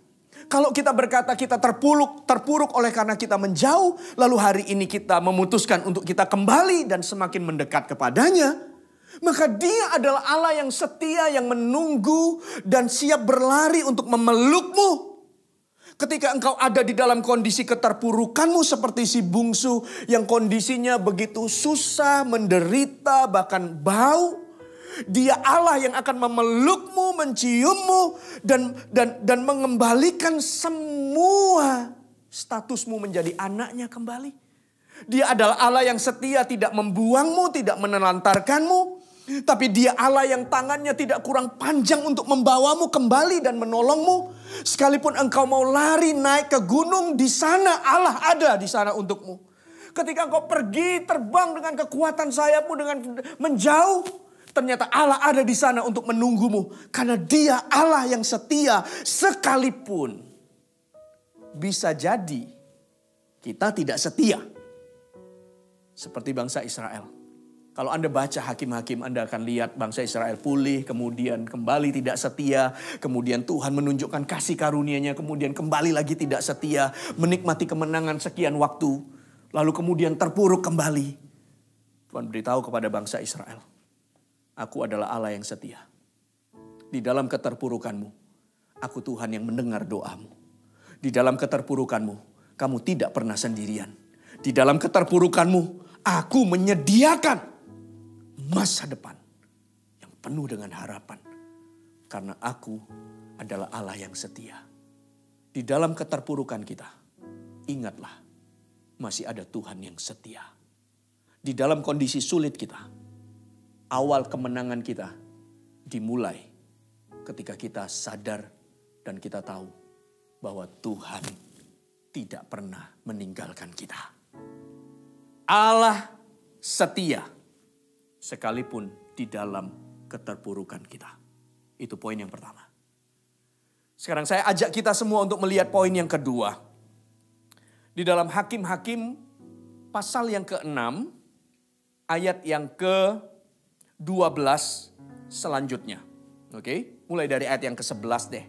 Kalau kita berkata kita terpuruk oleh karena kita menjauh, lalu hari ini kita memutuskan untuk kita kembali dan semakin mendekat kepadanya, maka Dia adalah Allah yang setia, yang menunggu dan siap berlari untuk memelukmu. Ketika engkau ada di dalam kondisi keterpurukanmu seperti si bungsu yang kondisinya begitu susah, menderita, bahkan bau, Dia Allah yang akan memelukmu, menciummu, dan mengembalikan semua statusmu menjadi anaknya kembali. Dia adalah Allah yang setia, tidak membuangmu, tidak menelantarkanmu. Tapi Dia Allah yang tangannya tidak kurang panjang untuk membawamu kembali dan menolongmu. Sekalipun engkau mau lari naik ke gunung, di sana Allah ada di sana untukmu. Ketika engkau pergi terbang dengan kekuatan sayapmu, dengan menjauh, ternyata Allah ada di sana untuk menunggumu. Karena Dia Allah yang setia. Sekalipun bisa jadi kita tidak setia. Seperti bangsa Israel. Kalau Anda baca Hakim-Hakim, Anda akan lihat bangsa Israel pulih, kemudian kembali tidak setia. Kemudian Tuhan menunjukkan kasih karunia-Nya, kemudian kembali lagi tidak setia. Menikmati kemenangan sekian waktu. Lalu kemudian terpuruk kembali. Tuhan beritahu kepada bangsa Israel, Aku adalah Allah yang setia. Di dalam keterpurukanmu, Aku Tuhan yang mendengar doamu. Di dalam keterpurukanmu, kamu tidak pernah sendirian. Di dalam keterpurukanmu, Aku menyediakan masa depan yang penuh dengan harapan. Karena Aku adalah Allah yang setia. Di dalam keterpurukan kita, ingatlah, masih ada Tuhan yang setia. Di dalam kondisi sulit kita, awal kemenangan kita dimulai ketika kita sadar dan kita tahu bahwa Tuhan tidak pernah meninggalkan kita. Allah setia sekalipun di dalam keterpurukan kita. Itu poin yang pertama. Sekarang saya ajak kita semua untuk melihat poin yang kedua. Di dalam Hakim-Hakim pasal yang ke-6 ayat yang ke-12 selanjutnya. Oke, mulai dari ayat yang ke-11 deh.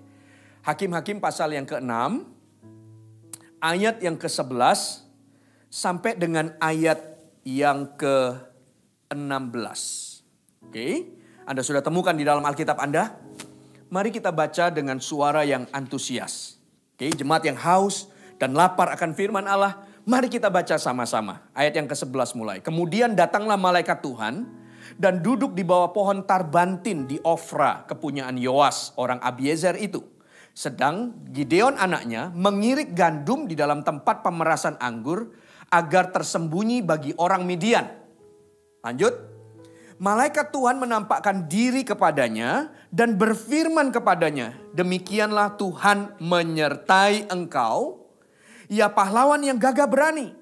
Hakim-Hakim pasal yang ke-6 ayat yang ke-11 sampai dengan ayat yang ke-16. Oke, Anda sudah temukan di dalam Alkitab Anda? Mari kita baca dengan suara yang antusias. Oke, jemaat yang haus dan lapar akan firman Allah, mari kita baca sama-sama. Ayat yang ke-11 mulai. Kemudian datanglah malaikat Tuhan dan duduk di bawah pohon tarbantin di Ofra, kepunyaan Yoas, orang Abiezer itu. Sedang Gideon anaknya mengirik gandum di dalam tempat pemerasan anggur agar tersembunyi bagi orang Midian. Lanjut. Malaikat Tuhan menampakkan diri kepadanya dan berfirman kepadanya, demikianlah Tuhan menyertai engkau, ya pahlawan yang gagah berani.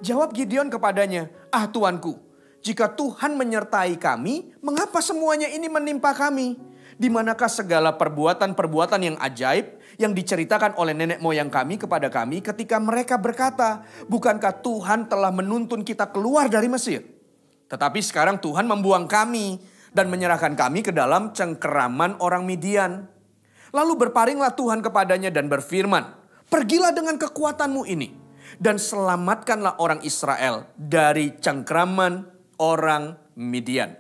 Jawab Gideon kepadanya, ah Tuanku, jika Tuhan menyertai kami, mengapa semuanya ini menimpa kami? Di manakah segala perbuatan-perbuatan yang ajaib yang diceritakan oleh nenek moyang kami kepada kami ketika mereka berkata, bukankah Tuhan telah menuntun kita keluar dari Mesir? Tetapi sekarang Tuhan membuang kami dan menyerahkan kami ke dalam cengkeraman orang Midian. Lalu berparinglah Tuhan kepadanya dan berfirman, pergilah dengan kekuatanmu ini dan selamatkanlah orang Israel dari cengkeraman orang Midian.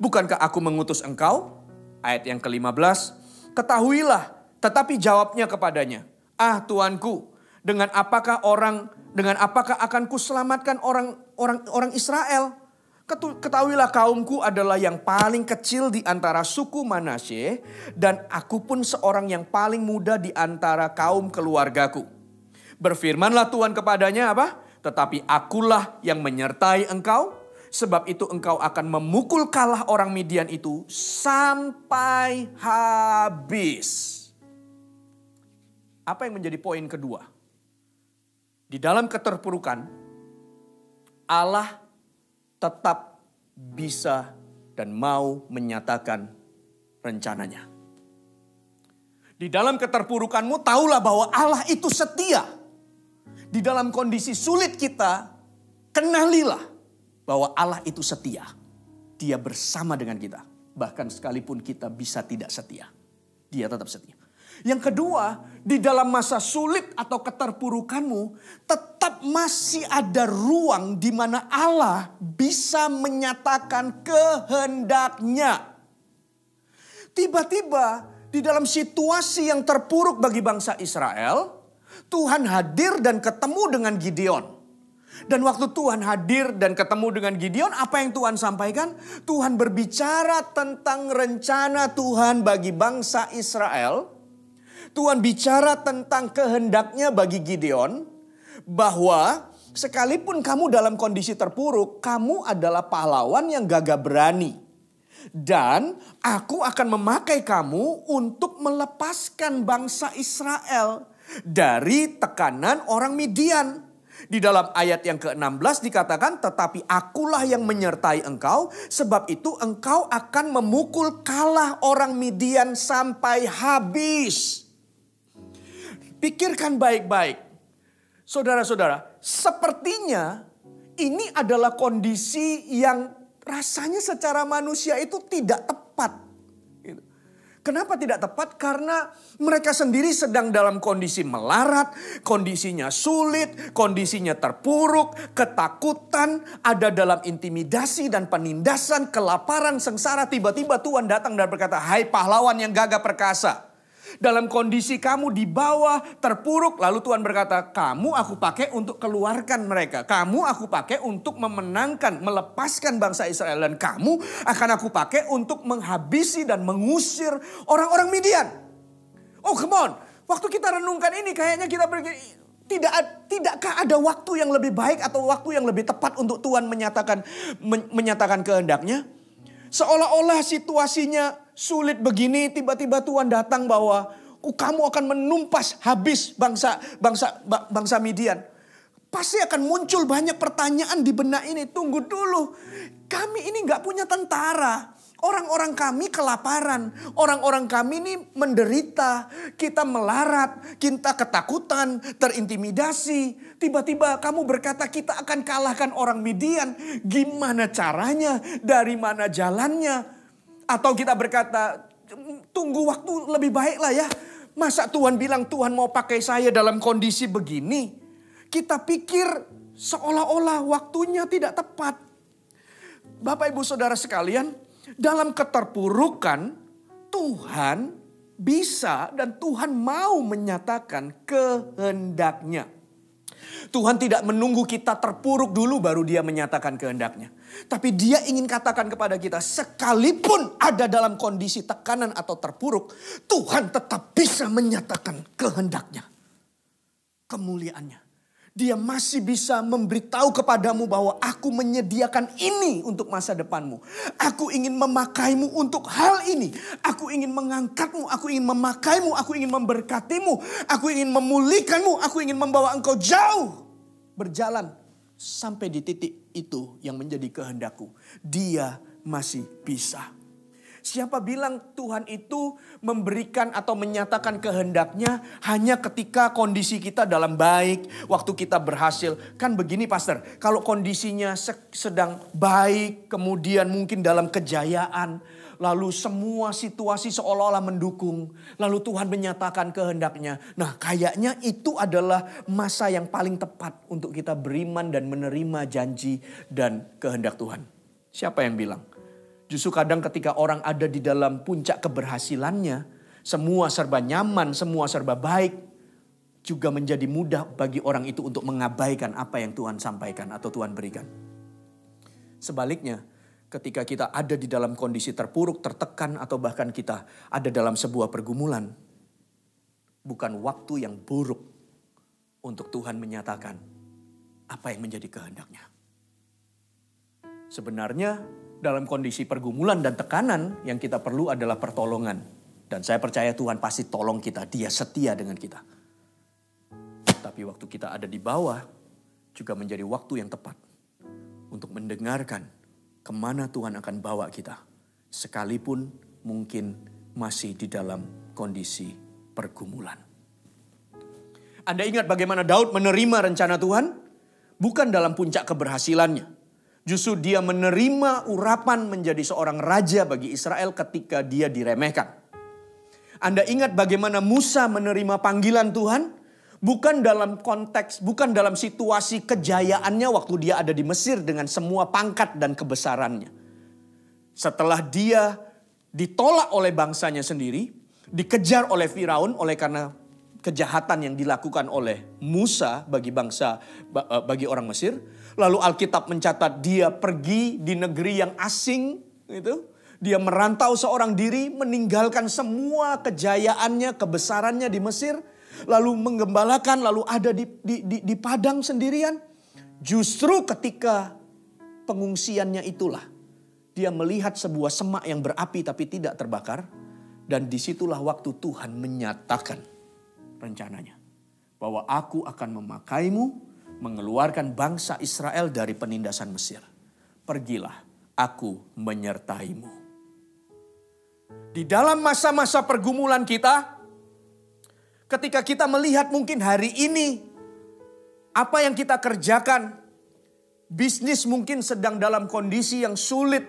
Bukankah aku mengutus engkau? Ayat yang ke-15, ketahuilah, tetapi jawabnya kepadanya, ah Tuanku, dengan apakah akan kuselamatkan orang Israel? Ketahuilah kaumku adalah yang paling kecil di antara suku Manasye dan aku pun seorang yang paling muda di antara kaum keluargaku. Berfirmanlah Tuhan kepadanya apa? Tetapi akulah yang menyertai engkau, sebab itu engkau akan memukul kalah orang Midian itu sampai habis. Apa yang menjadi poin kedua? Di dalam keterpurukan, Allah tetap bisa dan mau menyatakan rencananya. Di dalam keterpurukanmu, tahulah bahwa Allah itu setia. Di dalam kondisi sulit kita, kenalilah bahwa Allah itu setia. Dia bersama dengan kita. Bahkan sekalipun kita bisa tidak setia, Dia tetap setia. Yang kedua, di dalam masa sulit atau keterpurukanmu, tetap masih ada ruang di mana Allah bisa menyatakan kehendaknya. Tiba-tiba di dalam situasi yang terpuruk bagi bangsa Israel, Tuhan hadir dan ketemu dengan Gideon. Dan waktu Tuhan hadir dan ketemu dengan Gideon, apa yang Tuhan sampaikan? Tuhan berbicara tentang rencana Tuhan bagi bangsa Israel. Tuhan bicara tentang kehendaknya bagi Gideon, bahwa sekalipun kamu dalam kondisi terpuruk, kamu adalah pahlawan yang gagah berani. Dan aku akan memakai kamu untuk melepaskan bangsa Israel dari tekanan orang Midian. Di dalam ayat yang ke-16 dikatakan, tetapi akulah yang menyertai engkau, sebab itu engkau akan memukul kalah orang Midian sampai habis. Pikirkan baik-baik. Saudara-saudara, sepertinya ini adalah kondisi yang rasanya secara manusia itu tidak tepat. Kenapa tidak tepat? Karena mereka sendiri sedang dalam kondisi melarat, kondisinya sulit, kondisinya terpuruk, ketakutan, ada dalam intimidasi dan penindasan, kelaparan, sengsara. Tiba-tiba Tuhan datang dan berkata, hai pahlawan yang gagah perkasa. Dalam kondisi kamu di bawah, terpuruk, lalu Tuhan berkata, kamu aku pakai untuk keluarkan mereka. Kamu aku pakai untuk memenangkan, melepaskan bangsa Israel. Dan kamu akan aku pakai untuk menghabisi dan mengusir orang-orang Midian. Oh come on, waktu kita renungkan ini kayaknya kita tidakkah ada waktu yang lebih baik atau waktu yang lebih tepat untuk Tuhan menyatakan kehendaknya? Seolah-olah situasinya sulit begini, tiba-tiba Tuhan datang bahwa kamu akan menumpas habis bangsa Midian. Pasti akan muncul banyak pertanyaan di benak ini. Tunggu dulu, kami ini gak punya tentara. Orang-orang kami kelaparan, orang-orang kami ini menderita, kita melarat, kita ketakutan, terintimidasi. Tiba-tiba kamu berkata kita akan kalahkan orang Midian. Gimana caranya? Dari mana jalannya? Atau kita berkata tunggu waktu lebih baik lah ya. Masa Tuhan bilang Tuhan mau pakai saya dalam kondisi begini? Kita pikir seolah-olah waktunya tidak tepat. Bapak ibu saudara sekalian, dalam keterpurukan Tuhan bisa dan Tuhan mau menyatakan kehendaknya. Tuhan tidak menunggu kita terpuruk dulu baru Dia menyatakan kehendaknya. Tapi Dia ingin katakan kepada kita, sekalipun ada dalam kondisi tekanan atau terpuruk, Tuhan tetap bisa menyatakan kehendaknya. Kemuliaannya. Dia masih bisa memberitahu kepadamu bahwa aku menyediakan ini untuk masa depanmu. Aku ingin memakaimu untuk hal ini. Aku ingin mengangkatmu, aku ingin memakaimu, aku ingin memberkatimu. Aku ingin memulihkanmu, aku ingin membawa engkau jauh. Berjalan sampai di titik itu yang menjadi kehendakku. Dia masih bisa. Siapa bilang Tuhan itu memberikan atau menyatakan kehendaknya hanya ketika kondisi kita dalam baik, waktu kita berhasil. Kan begini pastor, kalau kondisinya sedang baik, kemudian mungkin dalam kejayaan, lalu semua situasi seolah-olah mendukung, lalu Tuhan menyatakan kehendaknya. Nah kayaknya itu adalah masa yang paling tepat untuk kita beriman dan menerima janji dan kehendak Tuhan. Siapa yang bilang? Justru kadang ketika orang ada di dalam puncak keberhasilannya, semua serba nyaman, semua serba baik, juga menjadi mudah bagi orang itu untuk mengabaikan apa yang Tuhan sampaikan atau Tuhan berikan. Sebaliknya, ketika kita ada di dalam kondisi terpuruk, tertekan, atau bahkan kita ada dalam sebuah pergumulan, bukan waktu yang buruk untuk Tuhan menyatakan apa yang menjadi kehendaknya. Sebenarnya, dalam kondisi pergumulan dan tekanan yang kita perlu adalah pertolongan. Dan saya percaya Tuhan pasti tolong kita. Dia setia dengan kita. Tapi waktu kita ada di bawah juga menjadi waktu yang tepat untuk mendengarkan kemana Tuhan akan bawa kita. Sekalipun mungkin masih di dalam kondisi pergumulan. Anda ingat bagaimana Daud menerima rencana Tuhan? Bukan dalam puncak keberhasilannya. Justru dia menerima urapan menjadi seorang raja bagi Israel ketika dia diremehkan. Anda ingat bagaimana Musa menerima panggilan Tuhan? Bukan dalam konteks, bukan dalam situasi kejayaannya waktu dia ada di Mesir dengan semua pangkat dan kebesarannya. Setelah dia ditolak oleh bangsanya sendiri, dikejar oleh Firaun oleh karena kejahatan yang dilakukan oleh Musa bagi orang Mesir. Lalu Alkitab mencatat dia pergi di negeri yang asing, gitu. Dia merantau seorang diri, meninggalkan semua kejayaannya, kebesarannya di Mesir. Lalu menggembalakan, lalu ada di padang sendirian. Justru ketika pengungsiannya itulah, dia melihat sebuah semak yang berapi tapi tidak terbakar. Dan disitulah waktu Tuhan menyatakan rencananya. Bahwa aku akan memakaimu, mengeluarkan bangsa Israel dari penindasan Mesir. Pergilah, aku menyertaimu. Di dalam masa-masa pergumulan kita, ketika kita melihat mungkin hari ini, apa yang kita kerjakan, bisnis mungkin sedang dalam kondisi yang sulit,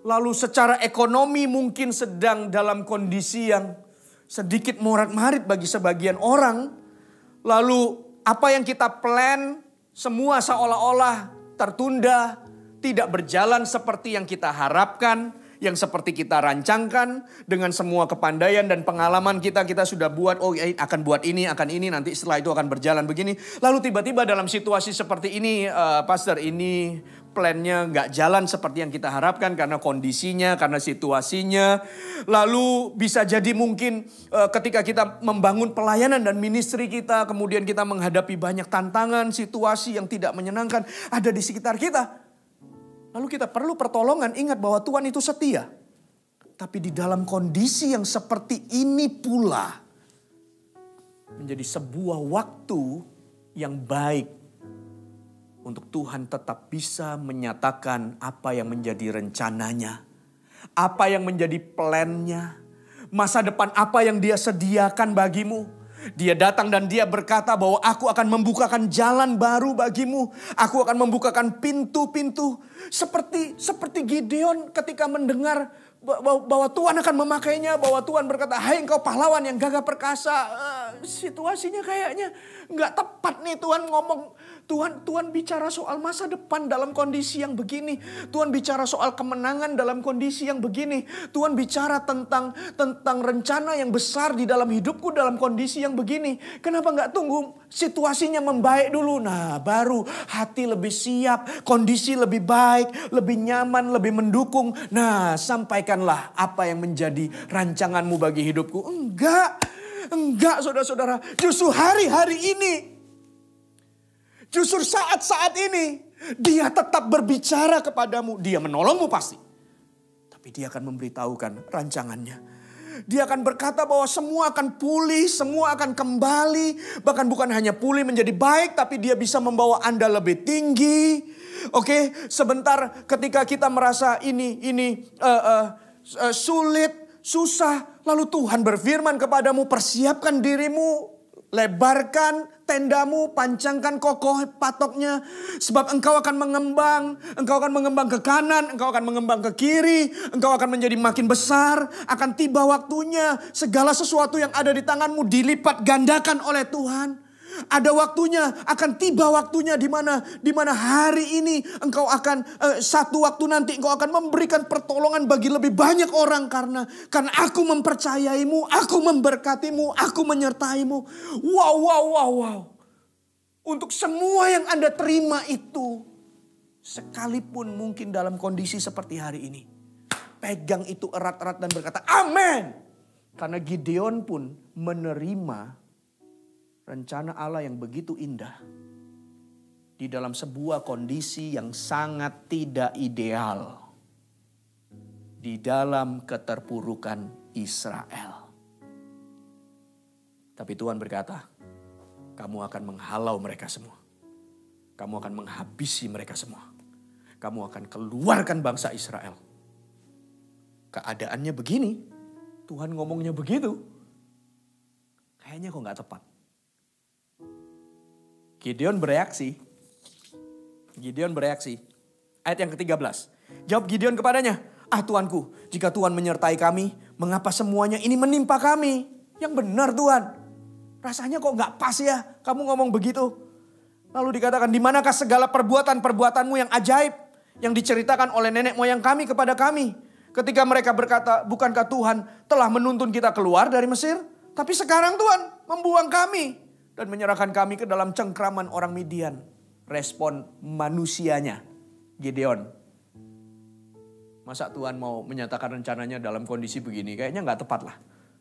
lalu secara ekonomi mungkin sedang dalam kondisi yang sedikit morat-marit bagi sebagian orang, lalu apa yang kita plan, semua seolah-olah tertunda, tidak berjalan seperti yang kita harapkan, yang seperti kita rancangkan dengan semua kepandaian dan pengalaman kita sudah buat, akan buat ini, akan ini, nanti setelah itu akan berjalan begini. Lalu tiba-tiba dalam situasi seperti ini, Pastor, ini plannya nggak jalan seperti yang kita harapkan karena kondisinya, karena situasinya. Lalu bisa jadi mungkin ketika kita membangun pelayanan dan ministry kita, kemudian kita menghadapi banyak tantangan, situasi yang tidak menyenangkan ada di sekitar kita. Lalu kita perlu pertolongan, ingat bahwa Tuhan itu setia. Tapi di dalam kondisi yang seperti ini pula, menjadi sebuah waktu yang baik untuk Tuhan tetap bisa menyatakan apa yang menjadi rencananya. Apa yang menjadi plannya. Masa depan apa yang dia sediakan bagimu. Dia datang dan dia berkata bahwa aku akan membukakan jalan baru bagimu. Aku akan membukakan pintu-pintu. Seperti Gideon ketika mendengar bahwa Tuhan akan memakainya. Bahwa Tuhan berkata, hai engkau pahlawan yang gagah perkasa. Situasinya kayaknya gak tepat nih Tuhan ngomong. Tuhan bicara soal masa depan dalam kondisi yang begini. Tuhan bicara soal kemenangan dalam kondisi yang begini. Tuhan bicara tentang rencana yang besar di dalam hidupku dalam kondisi yang begini. Kenapa gak tunggu situasinya membaik dulu? Nah, baru hati lebih siap, kondisi lebih baik, lebih nyaman, lebih mendukung. Nah, sampaikanlah apa yang menjadi rancanganmu bagi hidupku. Enggak saudara-saudara. Justru hari-hari ini, justru saat-saat ini, dia tetap berbicara kepadamu. Dia menolongmu pasti. Tapi dia akan memberitahukan rancangannya. Dia akan berkata bahwa semua akan pulih, semua akan kembali. Bahkan bukan hanya pulih menjadi baik, tapi dia bisa membawa Anda lebih tinggi. Oke, sebentar ketika kita merasa ini sulit, susah. Lalu Tuhan berfirman kepadamu, persiapkan dirimu. Lebarkan tendamu, pancangkan kokoh patoknya. Sebab engkau akan mengembang. Engkau akan mengembang ke kanan, engkau akan mengembang ke kiri. Engkau akan menjadi makin besar. Akan tiba waktunya. Segala sesuatu yang ada di tanganmu dilipat gandakan oleh Tuhan. Ada waktunya, akan tiba waktunya di mana hari ini engkau akan satu waktu nanti engkau akan memberikan pertolongan bagi lebih banyak orang karena aku mempercayaimu, aku memberkatimu, aku menyertaimu. Wow. Untuk semua yang Anda terima itu, sekalipun mungkin dalam kondisi seperti hari ini, pegang itu erat-erat dan berkata amin. Karena Gideon pun menerima rencana Allah yang begitu indah di dalam sebuah kondisi yang sangat tidak ideal di dalam keterpurukan Israel. Tapi Tuhan berkata, kamu akan menghalau mereka semua. Kamu akan menghabisi mereka semua. kamu akan keluarkan bangsa Israel. Keadaannya begini, Tuhan ngomongnya begitu. Kayaknya kok gak tepat. Gideon bereaksi. Ayat yang ke-13. Jawab Gideon kepadanya, Tuanku, jika Tuhan menyertai kami, mengapa semuanya ini menimpa kami? Yang benar Tuhan. Rasanya kok gak pas ya kamu ngomong begitu. Lalu dikatakan, di manakah segala perbuatan-perbuatanmu yang ajaib yang diceritakan oleh nenek moyang kami kepada kami? Ketika mereka berkata, bukankah Tuhan telah menuntun kita keluar dari Mesir? Tapi sekarang Tuhan membuang kami dan menyerahkan kami ke dalam cengkraman orang Midian. Respon manusianya, Gideon. Masa Tuhan mau menyatakan rencananya dalam kondisi begini? Kayaknya gak tepat lah.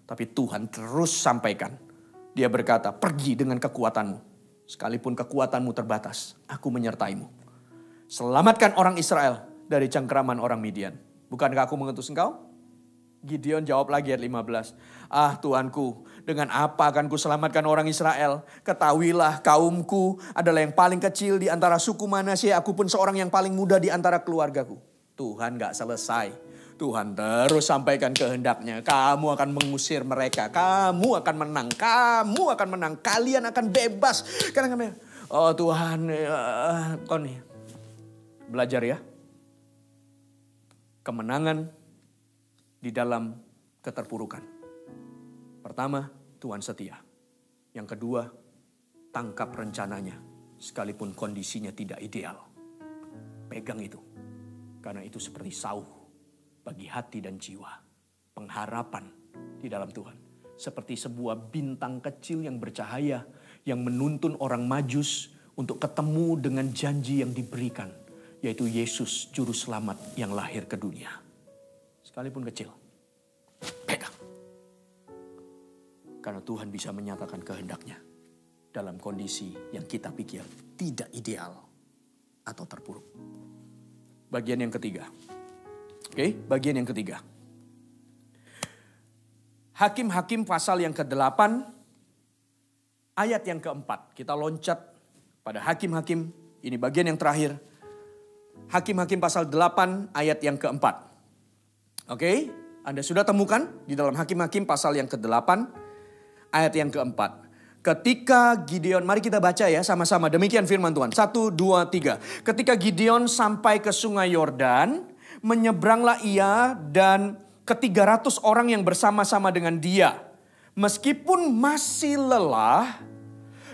Tapi Tuhan terus sampaikan. Dia berkata, pergi dengan kekuatanmu. Sekalipun kekuatanmu terbatas, aku menyertaimu. Selamatkan orang Israel dari cengkraman orang Midian. Bukankah aku mengutus engkau? Gideon jawab lagi ayat 15. Tuanku, dengan apa akan ku selamatkan orang Israel? Ketahuilah kaumku adalah yang paling kecil di antara suku Manasye. Aku pun seorang yang paling muda di antara keluargaku. Tuhan gak selesai. Tuhan terus sampaikan kehendaknya. Kamu akan mengusir mereka. Kamu akan menang. Kamu akan menang. Kalian akan bebas. Karena Tuhan, kau nih belajar ya. Kemenangan di dalam keterpurukan. Pertama, Tuhan setia. Yang kedua, tangkap rencananya. Sekalipun kondisinya tidak ideal. Pegang itu. Karena itu seperti sauh bagi hati dan jiwa. Pengharapan di dalam Tuhan. Seperti sebuah bintang kecil yang bercahaya. Yang menuntun orang Majus untuk ketemu dengan janji yang diberikan. Yaitu Yesus Juru Selamat yang lahir ke dunia. Sekalipun kecil. Pegang. Karena Tuhan bisa menyatakan kehendaknya. Dalam kondisi yang kita pikir tidak ideal. Atau terpuruk. Bagian yang ketiga. Bagian yang ketiga. Hakim-Hakim pasal yang ke-8, ayat yang ke-4. Kita loncat pada Hakim-Hakim, ini bagian yang terakhir. Hakim-Hakim pasal 8, ayat yang ke-4. Anda sudah temukan di dalam Hakim-Hakim pasal yang ke-8, ayat yang ke-4. Ketika Gideon, mari kita baca ya sama-sama, demikian firman Tuhan. 1, 2, 3. Ketika Gideon sampai ke sungai Yordan, menyeberanglah ia dan ke-300 orang yang bersama-sama dengan dia. Meskipun masih lelah,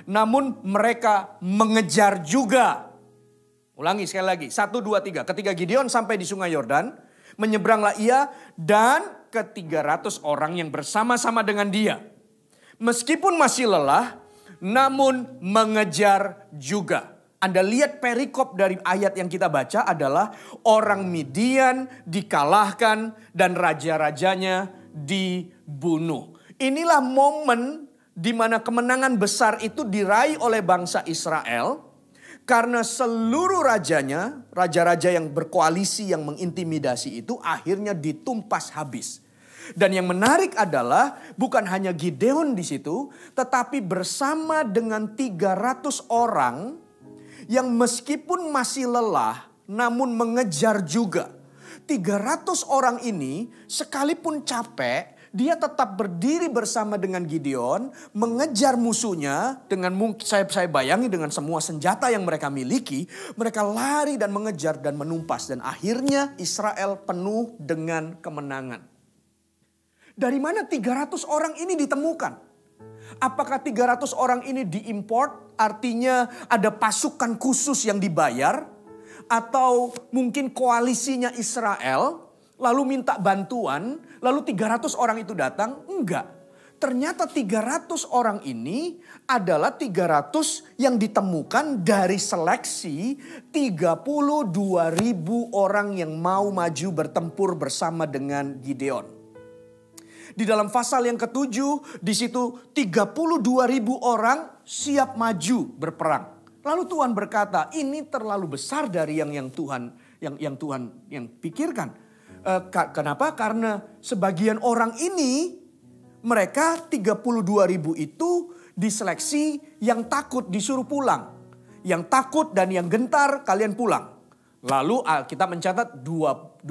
namun mereka mengejar juga. Ulangi sekali lagi, 1, 2, 3. Ketika Gideon sampai di sungai Yordan, menyeberanglah ia dan ke-300 orang yang bersama-sama dengan dia. Meskipun masih lelah, namun mengejar juga. Anda lihat perikop dari ayat yang kita baca adalah orang Midian dikalahkan dan raja-rajanya dibunuh. Inilah momen di mana kemenangan besar itu diraih oleh bangsa Israel. Karena seluruh rajanya, raja-raja yang berkoalisi yang mengintimidasi itu akhirnya ditumpas habis. Dan yang menarik adalah bukan hanya Gideon di situ, tetapi bersama dengan 300 orang yang meskipun masih lelah namun mengejar juga. 300 orang ini sekalipun capek, dia tetap berdiri bersama dengan Gideon, mengejar musuhnya dengan saya bayangi dengan semua senjata yang mereka miliki, mereka lari dan mengejar dan menumpas dan akhirnya Israel penuh dengan kemenangan. Dari mana 300 orang ini ditemukan? Apakah 300 orang ini diimport? Artinya ada pasukan khusus yang dibayar? Atau mungkin koalisinya Israel lalu minta bantuan, lalu 300 orang itu datang? Enggak. Ternyata 300 orang ini adalah 300 yang ditemukan dari seleksi 32.000 orang yang mau maju bertempur bersama dengan Gideon. Di dalam pasal yang ke-7, di situ 32.000 orang siap maju berperang. Lalu Tuhan berkata, ini terlalu besar dari yang Tuhan yang pikirkan. Kenapa? Karena sebagian orang ini, mereka 32.000 itu diseleksi yang takut disuruh pulang. Yang takut dan yang gentar kalian pulang. Lalu Alkitab mencatat 22.000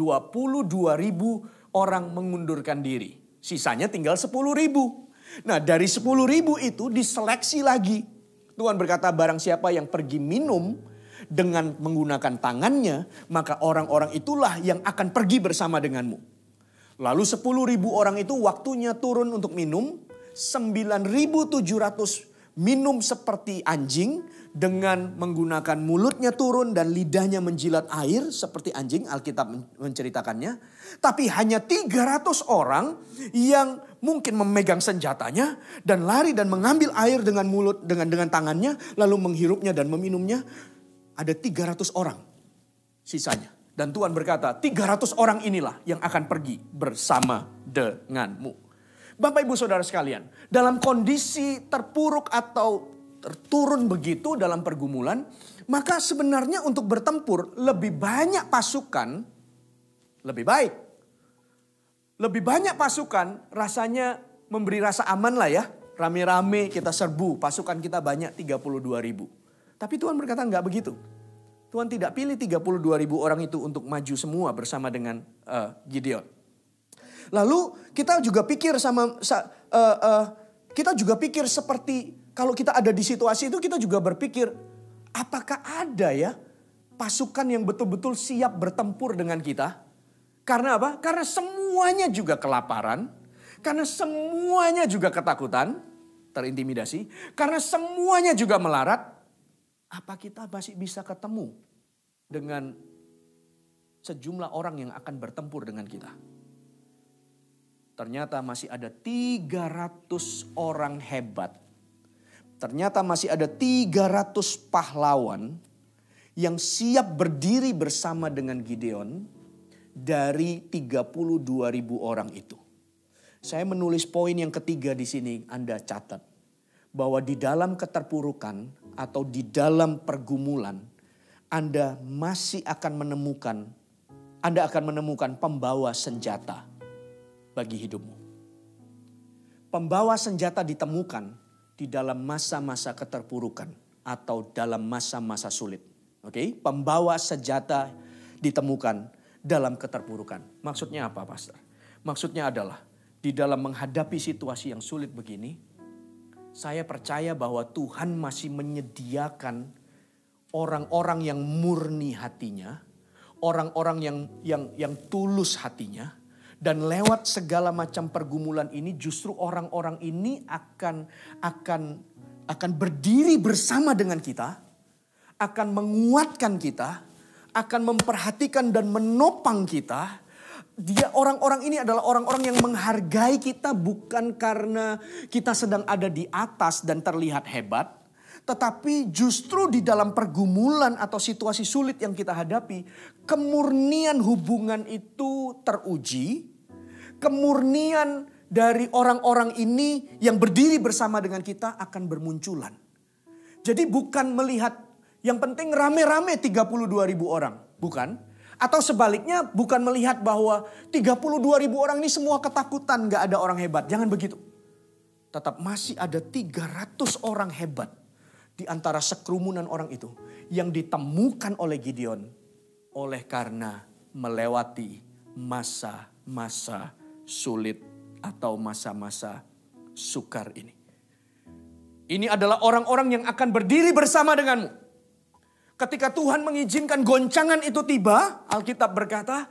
orang mengundurkan diri. Sisanya tinggal 10.000. Nah dari 10.000 itu diseleksi lagi. Tuhan berkata barang siapa yang pergi minum dengan menggunakan tangannya, maka orang-orang itulah yang akan pergi bersama denganmu. Lalu 10.000 orang itu waktunya turun untuk minum. 9.700 minum seperti anjing dengan menggunakan mulutnya turun dan lidahnya menjilat air seperti anjing, Alkitab menceritakannya. Tapi hanya 300 orang yang mungkin memegang senjatanya dan lari dan mengambil air dengan mulut dengan tangannya lalu menghirupnya dan meminumnya. Ada 300 orang sisanya. Dan Tuhan berkata 300 orang inilah yang akan pergi bersama denganmu. Bapak Ibu Saudara sekalian, dalam kondisi terpuruk atau terturun begitu dalam pergumulan, maka sebenarnya untuk bertempur lebih banyak pasukan lebih baik. Lebih banyak pasukan rasanya memberi rasa aman lah ya. Rame-rame kita serbu, pasukan kita banyak 32.000. Tapi Tuhan berkata enggak begitu. Tuhan tidak pilih 32.000 orang itu untuk maju semua bersama dengan Gideon. Lalu kita juga pikir seperti kalau kita ada di situasi itu kita juga berpikir apakah ada ya pasukan yang betul-betul siap bertempur dengan kita? Karena apa? Karena semuanya juga kelaparan, karena semuanya juga ketakutan, terintimidasi, karena semuanya juga melarat. Apa kita masih bisa ketemu dengan sejumlah orang yang akan bertempur dengan kita? Ternyata masih ada 300 orang hebat. Ternyata masih ada 300 pahlawan yang siap berdiri bersama dengan Gideon dari 32.000 orang itu. Saya menulis poin yang ketiga di sini, Anda catat. Bahwa di dalam keterpurukan atau di dalam pergumulan, Anda akan menemukan pembawa senjata bagi hidupmu. Pembawa senjata ditemukan di dalam masa-masa keterpurukan atau dalam masa-masa sulit. Oke, pembawa senjata ditemukan dalam keterpurukan. Maksudnya apa, Pastor? Maksudnya adalah di dalam menghadapi situasi yang sulit begini, saya percaya bahwa Tuhan masih menyediakan orang-orang yang murni hatinya, orang-orang yang tulus hatinya. Dan lewat segala macam pergumulan ini justru orang-orang ini akan berdiri bersama dengan kita, akan menguatkan kita, akan memperhatikan dan menopang kita. Orang-orang ini adalah orang-orang yang menghargai kita bukan karena kita sedang ada di atas dan terlihat hebat. Tetapi justru di dalam pergumulan atau situasi sulit yang kita hadapi, kemurnian hubungan itu teruji. Kemurnian dari orang-orang ini yang berdiri bersama dengan kita akan bermunculan. Jadi bukan melihat yang penting rame-rame 32.000 orang. Bukan. Atau sebaliknya bukan melihat bahwa 32.000 orang ini semua ketakutan, gak ada orang hebat. Jangan begitu. Tetap masih ada 300 orang hebat di antara sekerumunan orang itu yang ditemukan oleh Gideon oleh karena melewati masa-masa sulit atau masa-masa sukar ini. Ini adalah orang-orang yang akan berdiri bersama denganmu. Ketika Tuhan mengizinkan goncangan itu tiba, Alkitab berkata,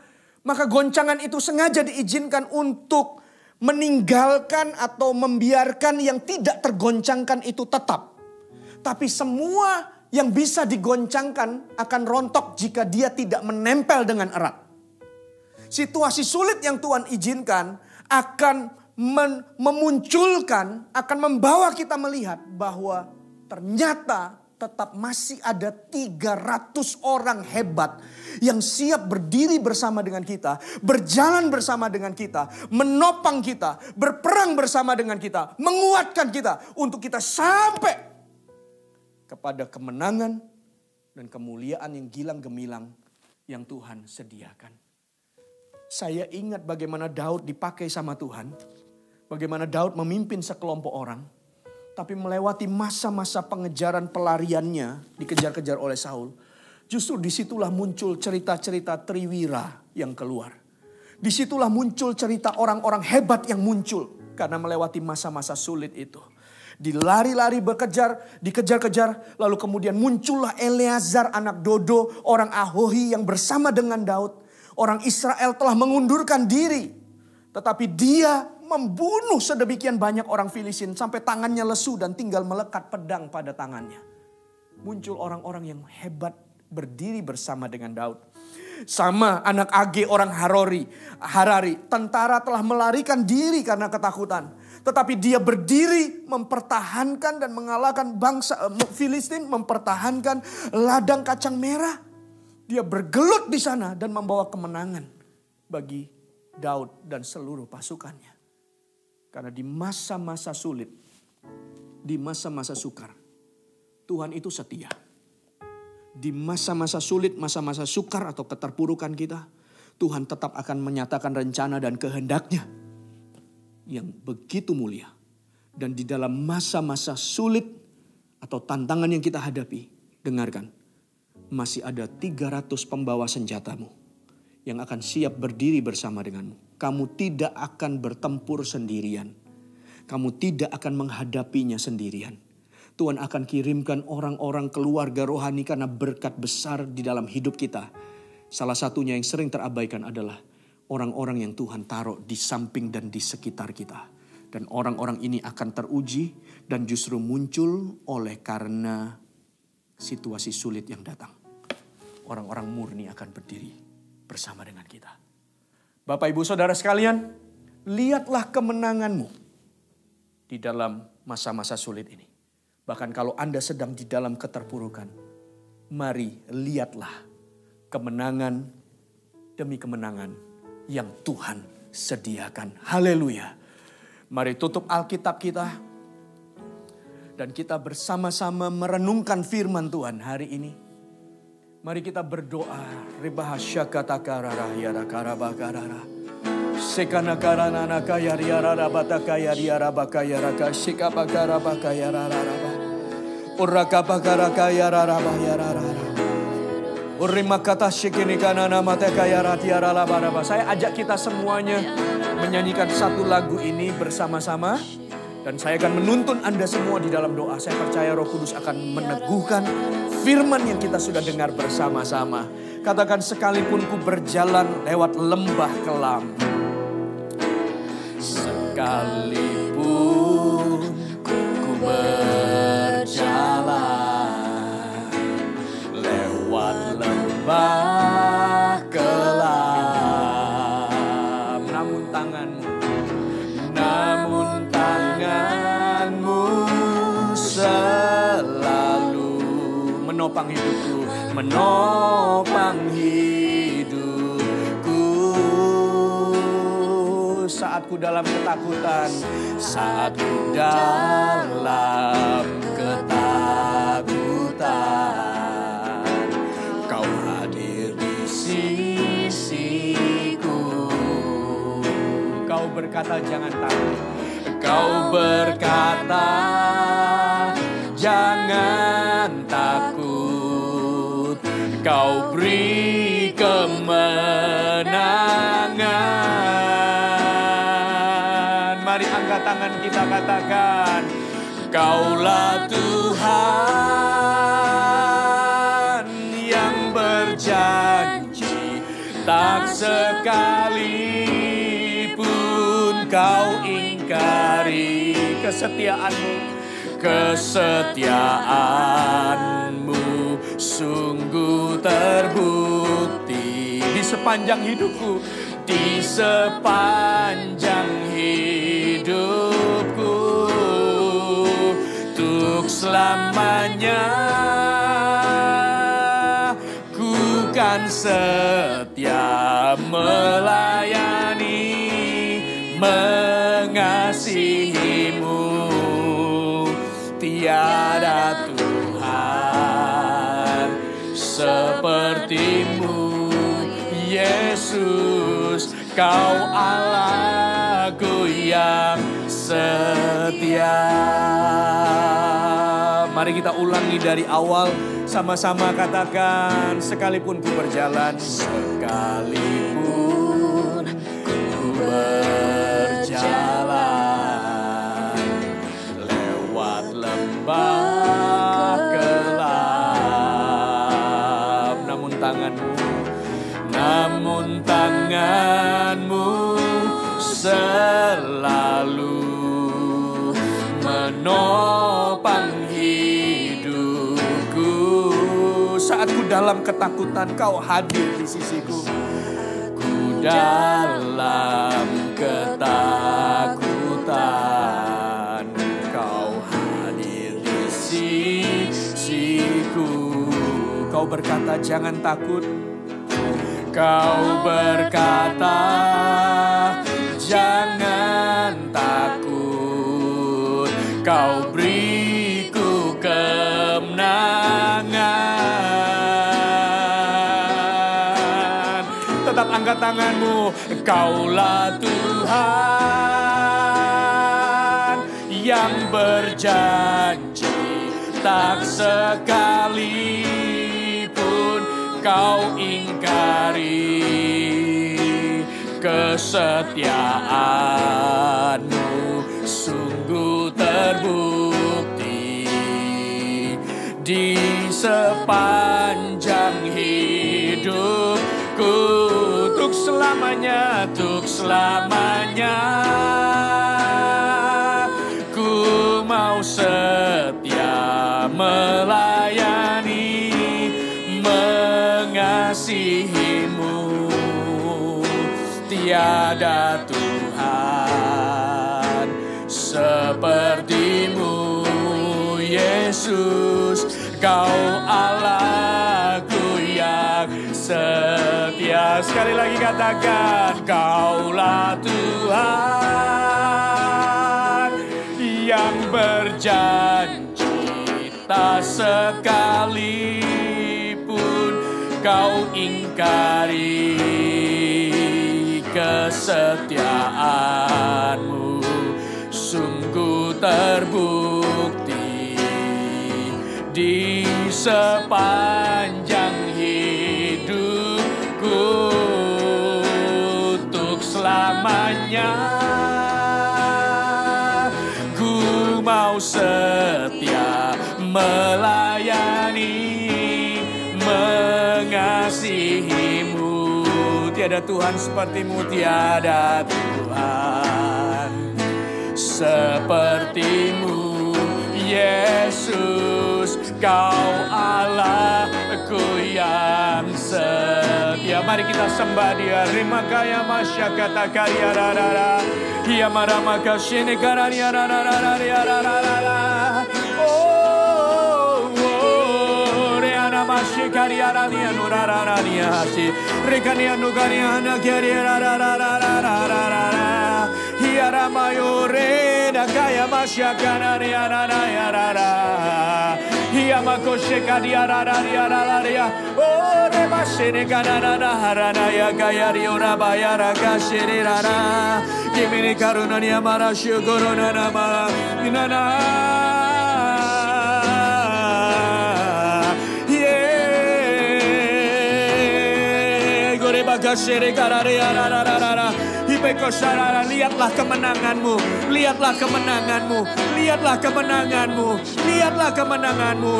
maka goncangan itu sengaja diizinkan untuk meninggalkan atau membiarkan yang tidak tergoncangkan itu tetap. Tapi semua yang bisa digoncangkan akan rontok jika dia tidak menempel dengan erat. Situasi sulit yang Tuhan izinkan akan memunculkan, akan membawa kita melihat bahwa ternyata tetap masih ada 300 orang hebat yang siap berdiri bersama dengan kita, berjalan bersama dengan kita, menopang kita, berperang bersama dengan kita, menguatkan kita untuk kita sampai kepada kemenangan dan kemuliaan yang gilang gemilang yang Tuhan sediakan. Saya ingat bagaimana Daud dipakai sama Tuhan, bagaimana Daud memimpin sekelompok orang, tapi melewati masa-masa pengejaran pelariannya, dikejar-kejar oleh Saul. Justru disitulah muncul cerita-cerita Triwira yang keluar. Disitulah muncul cerita orang-orang hebat yang muncul karena melewati masa-masa sulit itu. Dilari-lari bekejar, dikejar-kejar, lalu kemudian muncullah Eleazar anak Dodo, orang Ahohi yang bersama dengan Daud. Orang Israel telah mengundurkan diri, tetapi dia membunuh sedemikian banyak orang Filistin sampai tangannya lesu dan tinggal melekat pedang pada tangannya. Muncul orang-orang yang hebat berdiri bersama dengan Daud. Sama anak Age orang Harari, tentara telah melarikan diri karena ketakutan. Tetapi dia berdiri mempertahankan dan mengalahkan bangsa Filistin, mempertahankan ladang kacang merah. Dia bergelut di sana dan membawa kemenangan bagi Daud dan seluruh pasukannya. Karena di masa-masa sulit, di masa-masa sukar, Tuhan itu setia. Di masa-masa sulit, masa-masa sukar atau keterpurukan kita, Tuhan tetap akan menyatakan rencana dan kehendaknya yang begitu mulia. Dan di dalam masa-masa sulit atau tantangan yang kita hadapi, dengarkan, masih ada 300 pembawa senjatamu yang akan siap berdiri bersama denganmu. Kamu tidak akan bertempur sendirian. Kamu tidak akan menghadapinya sendirian. Tuhan akan kirimkan orang-orang keluarga rohani karena berkat besar di dalam hidup kita. Salah satunya yang sering terabaikan adalah orang-orang yang Tuhan taruh di samping dan di sekitar kita. Dan orang-orang ini akan teruji dan justru muncul oleh karena situasi sulit yang datang. Orang-orang murni akan berdiri bersama dengan kita. Bapak Ibu Saudara sekalian, lihatlah kemenanganmu di dalam masa-masa sulit ini. Bahkan kalau Anda sedang di dalam keterpurukan, mari lihatlah kemenangan demi kemenangan yang Tuhan sediakan. Haleluya. Mari tutup Alkitab kita dan kita bersama-sama merenungkan firman Tuhan hari ini. Mari kita berdoa. Ribahasyakatakara yarakarabakarara. Sekanakara kaya riara batakaya riara bakaya raka sikabakara bakaya raraba. Urakabakara kaya raraba yarara. Urimakata shikini kanana matakaya ratiara labaraba. Saya ajak kita semuanya menyanyikan satu lagu ini bersama-sama. Dan saya akan menuntun Anda semua di dalam doa. Saya percaya Roh Kudus akan meneguhkan firman yang kita sudah dengar bersama-sama. Katakan, sekalipun ku berjalan lewat lembah kelam. Sekalipun ku berjalan lewat lembah kelam. Namun tanganmu selalu menopang hidupku, menopang hidupku. Saat ku dalam ketakutan, saat ku dalam ketakutan, Kau hadir di sisiku. Kau berkata jangan takut. Kau berkata jangan takut. Kau beri kemenangan. Mari angkat tangan kita katakan, Kaulah Tuhan yang berjanji, tak sekalipun Kau ingkari kesetiaanmu sungguh terbukti di sepanjang hidupku, di sepanjang hidupku, untuk selamanya ku kan setia melayani, mengasihimu. Tiada Tuhan sepertimu, Yesus. Kau Allahku yang setia. Mari Mari kita ulangi dari awal. Sama-sama katakan, sekalipun ku berjalan, sekalipun ku berjalan lewat lembah gelap, namun tanganmu selalu menopang hidupku. Saat ku dalam ketakutan, kau hadir di sisiku. Ku dalam ketakutan, kau hadir di sisiku. Kau berkata jangan takut. Kau berkata jangan takut. Kau beriku kemenangan. Tetap angkat tanganmu. Kaulah Tuhan yang berjanji, tak sekalipun kau ingkari. Kesetiaanmu sungguh terbukti di sepanjang hidupku. Untuk selamanya, untuk selamanya ku mau setia melayani, mengasihimu. Tiada Tuhan sepertimu, Yesus. Kau Allahku yang setia. Sekali lagi katakan, Kaulah Tuhan yang berjanji, tak sekalipun kau ingkari. Kesetiaanmu sungguh terbukti di sepanjang hidupku. Untuk selamanya ku mau setia melayani, mengasihimu. Tiada Tuhan sepertimu, tiada Tuhan sepertimu, Yesus. Kau Allahku yang setia. Mari kita sembah Dia. Rimakaya masyakata karya rarara, Ia maramaka shene karya rarara. Karya rania nurara rania hasi rekania nugaria nageria rarararararara hiara mayore nakaya masyakana riarara rara hiama koshe kadia rararia rararia ore basene kanana harana ya gaya riora bayara kashiri rara kimini karuna ni amara shugorona nama inana. Lihatlah kemenanganmu, lihatlah kemenanganmu, lihatlah kemenanganmu, lihatlah kemenanganmu.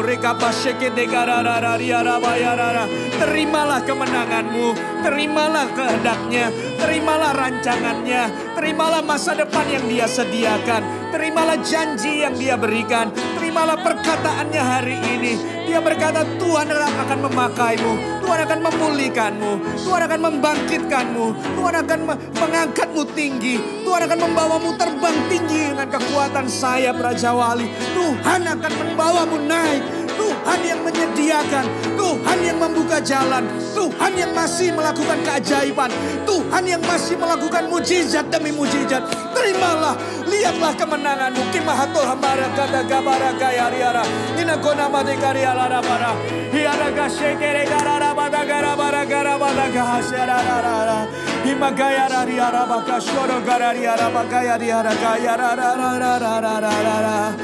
Terimalah kemenanganmu, terimalah kehendaknya, terimalah rancangannya, terimalah masa depan yang Dia sediakan, terimalah janji yang Dia berikan, terimalah perkataannya hari ini. Dia berkata Tuhan akan memakaimu, Tuhan akan memulihkanmu, Tuhan akan membangkitkanmu, Tuhan akan mengangkatmu tinggi, Tuhan akan membawamu terbang tinggi dengan kekuatan sayap Raja Wali. Tuhan akan membawamu naik, Tuhan yang menyediakan, Tuhan yang membuka jalan, Tuhan yang masih melakukan keajaiban, Tuhan yang masih melakukan mujizat demi mujizat. Terimalah, lihatlah kemenanganmu. Kimahato hambara kata gabara kaya riara ina kona made kariara rabara hiara gashekere garara bada garabara garabada gahasera rara himagaya riara bakashoro gararia rabakaya riara kaya rara rara rara rara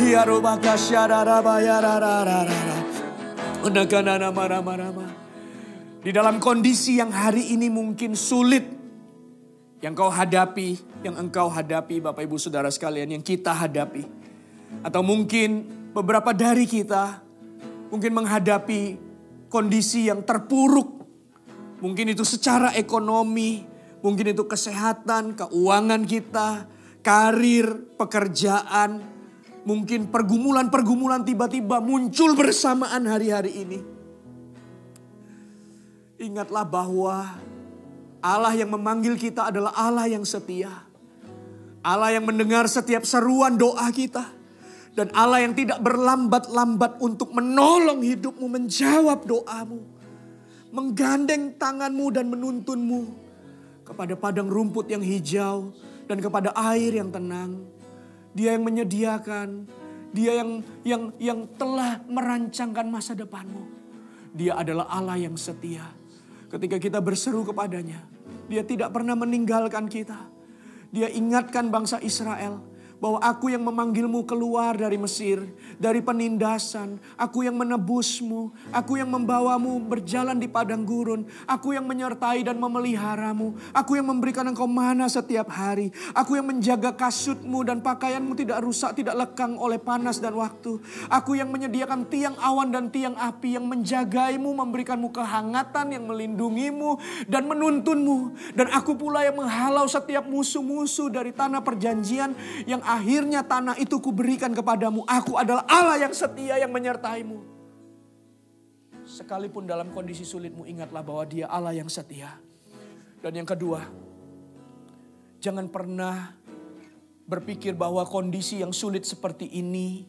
Di dalam kondisi yang hari ini mungkin sulit, yang kau hadapi, yang engkau hadapi Bapak Ibu Saudara sekalian, yang kita hadapi. Atau mungkin beberapa dari kita mungkin menghadapi kondisi yang terpuruk. Mungkin itu secara ekonomi, mungkin itu kesehatan, keuangan kita, karir, pekerjaan. Mungkin pergumulan-pergumulan tiba-tiba muncul bersamaan hari-hari ini. Ingatlah bahwa Allah yang memanggil kita adalah Allah yang setia. Allah yang mendengar setiap seruan doa kita. Dan Allah yang tidak berlambat-lambat untuk menolong hidupmu, menjawab doamu. Menggandeng tanganmu dan menuntunmu kepada padang rumput yang hijau dan kepada air yang tenang. Dia yang menyediakan, dia yang telah merancangkan masa depanmu. Dia adalah Allah yang setia. Ketika kita berseru kepadanya, dia tidak pernah meninggalkan kita. Dia ingatkan bangsa Israel bahwa aku yang memanggilmu keluar dari Mesir, dari penindasan. Aku yang menebusmu, aku yang membawamu berjalan di padang gurun. Aku yang menyertai dan memeliharamu. Aku yang memberikan engkau mana setiap hari. Aku yang menjaga kasutmu dan pakaianmu tidak rusak, tidak lekang oleh panas dan waktu. Aku yang menyediakan tiang awan dan tiang api, yang menjagaimu, memberikanmu kehangatan, yang melindungimu dan menuntunmu. Dan aku pula yang menghalau setiap musuh-musuh dari tanah perjanjian, yang akhirnya tanah itu kuberikan kepadamu. Aku adalah Allah yang setia yang menyertaimu. Sekalipun dalam kondisi sulitmu, ingatlah bahwa dia Allah yang setia. Dan yang kedua, jangan pernah berpikir bahwa kondisi yang sulit seperti ini,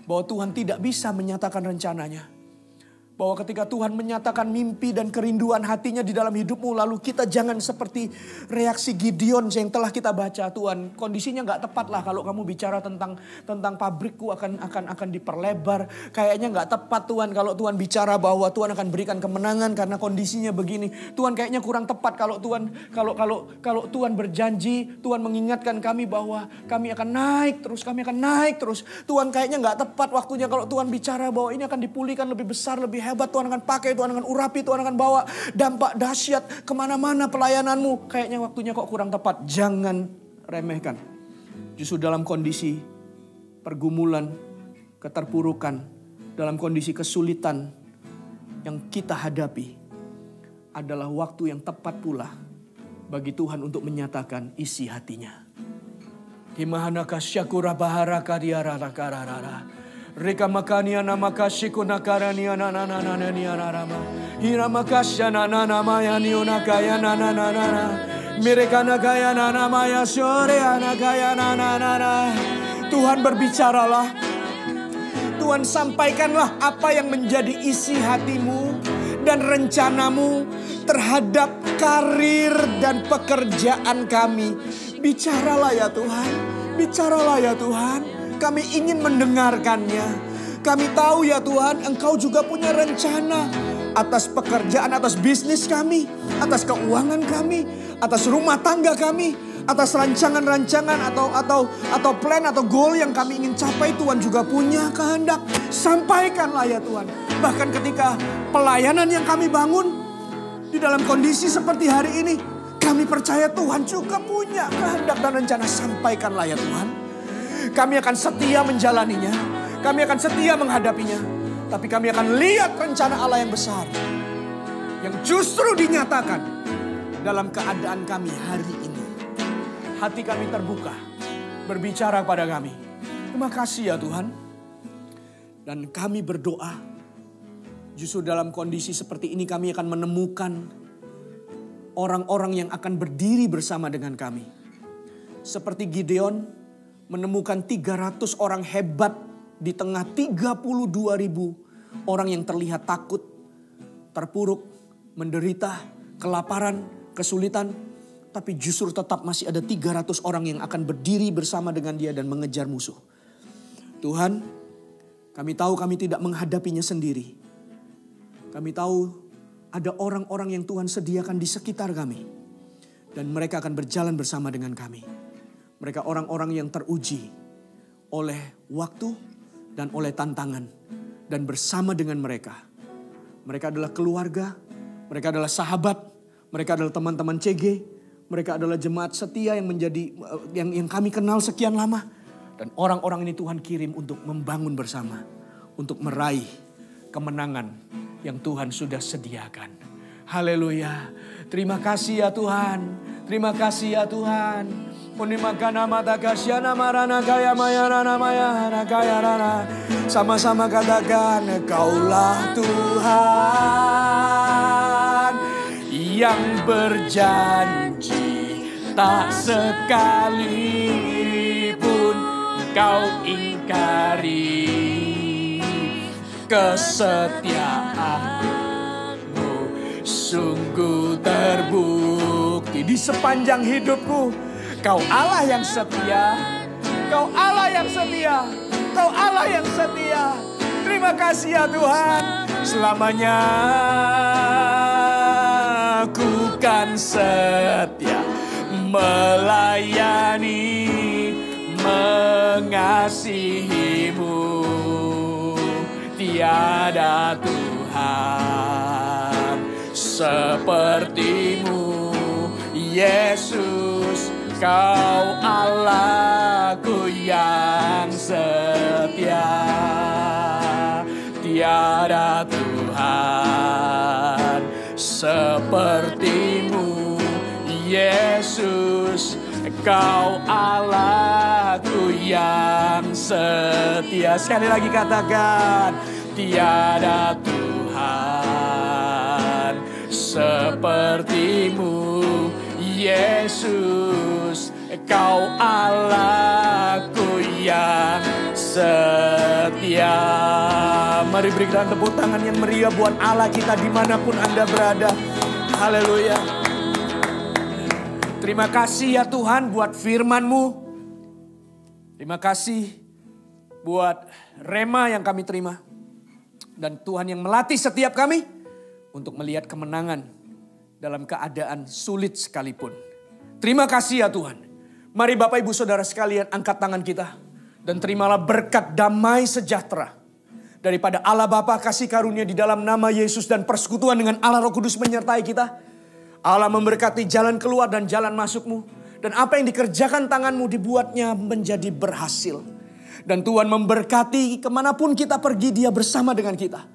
bahwa Tuhan tidak bisa menyatakan rencananya. Bahwa ketika Tuhan menyatakan mimpi dan kerinduan hatinya di dalam hidupmu, lalu kita jangan seperti reaksi Gideon yang telah kita baca. Tuhan, kondisinya gak tepat lah kalau kamu bicara tentang pabrikku akan diperlebar. Kayaknya gak tepat Tuhan kalau Tuhan bicara bahwa Tuhan akan berikan kemenangan karena kondisinya begini. Tuhan kayaknya kurang tepat kalau Tuhan berjanji, Tuhan mengingatkan kami bahwa kami akan naik terus. Tuhan kayaknya gak tepat waktunya kalau Tuhan bicara bahwa ini akan dipulihkan lebih besar, lebih hebat. Tuhan akan pakai, Tuhan akan urapi, Tuhan akan bawa dampak dahsyat kemana-mana pelayananmu. Kayaknya waktunya kok kurang tepat. Jangan remehkan. Justru dalam kondisi pergumulan, keterpurukan, dalam kondisi kesulitan yang kita hadapi, adalah waktu yang tepat pula bagi Tuhan untuk menyatakan isi hatinya. Himahana kasyakura bahara kadiarara kararara. Reka makania nama kashiku nakarania na rama. Hira makasya na maya niuna kaya na. Mereka nakaya na maya sore anakaya na. Tuhan berbicaralah. Tuhan sampaikanlah apa yang menjadi isi hatimu dan rencanamu terhadap karir dan pekerjaan kami. Bicaralah ya Tuhan. Bicaralah ya Tuhan. Kami ingin mendengarkannya. Kami tahu ya Tuhan, Engkau juga punya rencana atas pekerjaan, atas bisnis kami, atas keuangan kami, atas rumah tangga kami, atas rancangan-rancangan atau plan atau goal yang kami ingin capai. Tuhan juga punya kehendak. Sampaikanlah ya Tuhan. Bahkan ketika pelayanan yang kami bangun di dalam kondisi seperti hari ini, kami percaya Tuhan juga punya kehendak dan rencana. Sampaikanlah ya Tuhan. Kami akan setia menjalaninya. Kami akan setia menghadapinya. Tapi kami akan lihat rencana Allah yang besar. Yang justru dinyatakan dalam keadaan kami hari ini. Hati kami terbuka. Berbicara kepada kami. Terima kasih ya Tuhan. Dan kami berdoa. Justru dalam kondisi seperti ini kami akan menemukan orang-orang yang akan berdiri bersama dengan kami. Seperti Gideon menemukan 300 orang hebat di tengah 32.000 orang yang terlihat takut, terpuruk, menderita, kelaparan, kesulitan. Tapi justru tetap masih ada 300 orang yang akan berdiri bersama dengan dia dan mengejar musuh. Tuhan, kami tahu kami tidak menghadapinya sendiri. Kami tahu ada orang-orang yang Tuhan sediakan di sekitar kami. Dan mereka akan berjalan bersama dengan kami. Mereka orang-orang yang teruji. oleh waktu dan oleh tantangan. Dan bersama dengan mereka. Mereka adalah keluarga, mereka adalah sahabat, mereka adalah teman-teman CG, mereka adalah jemaat setia yang menjadi yang kami kenal sekian lama. Dan orang-orang ini Tuhan kirim untuk membangun bersama, untuk meraih kemenangan yang Tuhan sudah sediakan. Haleluya. Terima kasih ya Tuhan. Terima kasih ya Tuhan. Sama-sama katakan, Kaulah Tuhan yang berjanji, tak sekalipun Kau ingkari. Kesetiaan-Mu sungguh terbukti di sepanjang hidupku. Kau Allah yang setia, Kau Allah yang setia, Kau Allah yang setia. Terima kasih ya Tuhan. Selamanya ku kan setia melayani, mengasihi-Mu. Tiada Tuhan seperti-Mu, Yesus. Kau Allahku yang setia. Tiada Tuhan seperti-Mu, Yesus. Kau Allahku yang setia. Sekali lagi katakan, tiada Tuhan seperti-Mu, Yesus. Kau Allahku yang setia. Mari berikan tepuk tangan yang meriah buat Allah kita dimanapun Anda berada. Haleluya. Terima kasih ya Tuhan buat firman-Mu. Terima kasih buat rema yang kami terima. Dan Tuhan yang melatih setiap kami untuk melihat kemenangan dalam keadaan sulit sekalipun. Terima kasih ya Tuhan. Mari Bapak Ibu Saudara sekalian angkat tangan kita. Dan terimalah berkat damai sejahtera daripada Allah Bapa kasih karunia di dalam nama Yesus dan persekutuan dengan Allah Roh Kudus menyertai kita. Allah memberkati jalan keluar dan jalan masukmu. Dan apa yang dikerjakan tanganmu dibuatnya menjadi berhasil. Dan Tuhan memberkati kemanapun kita pergi, Dia bersama dengan kita.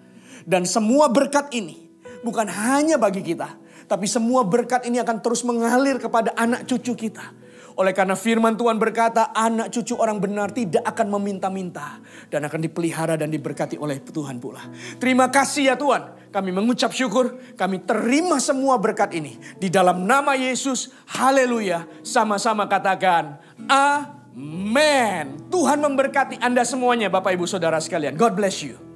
Dan semua berkat ini bukan hanya bagi kita, tapi semua berkat ini akan terus mengalir kepada anak cucu kita. Oleh karena firman Tuhan berkata, anak cucu orang benar tidak akan meminta-minta. Dan akan dipelihara dan diberkati oleh Tuhan pula. Terima kasih ya Tuhan. Kami mengucap syukur. Kami terima semua berkat ini. Di dalam nama Yesus. Haleluya. Sama-sama katakan. Amin. Tuhan memberkati Anda semuanya Bapak Ibu Saudara sekalian. God bless you.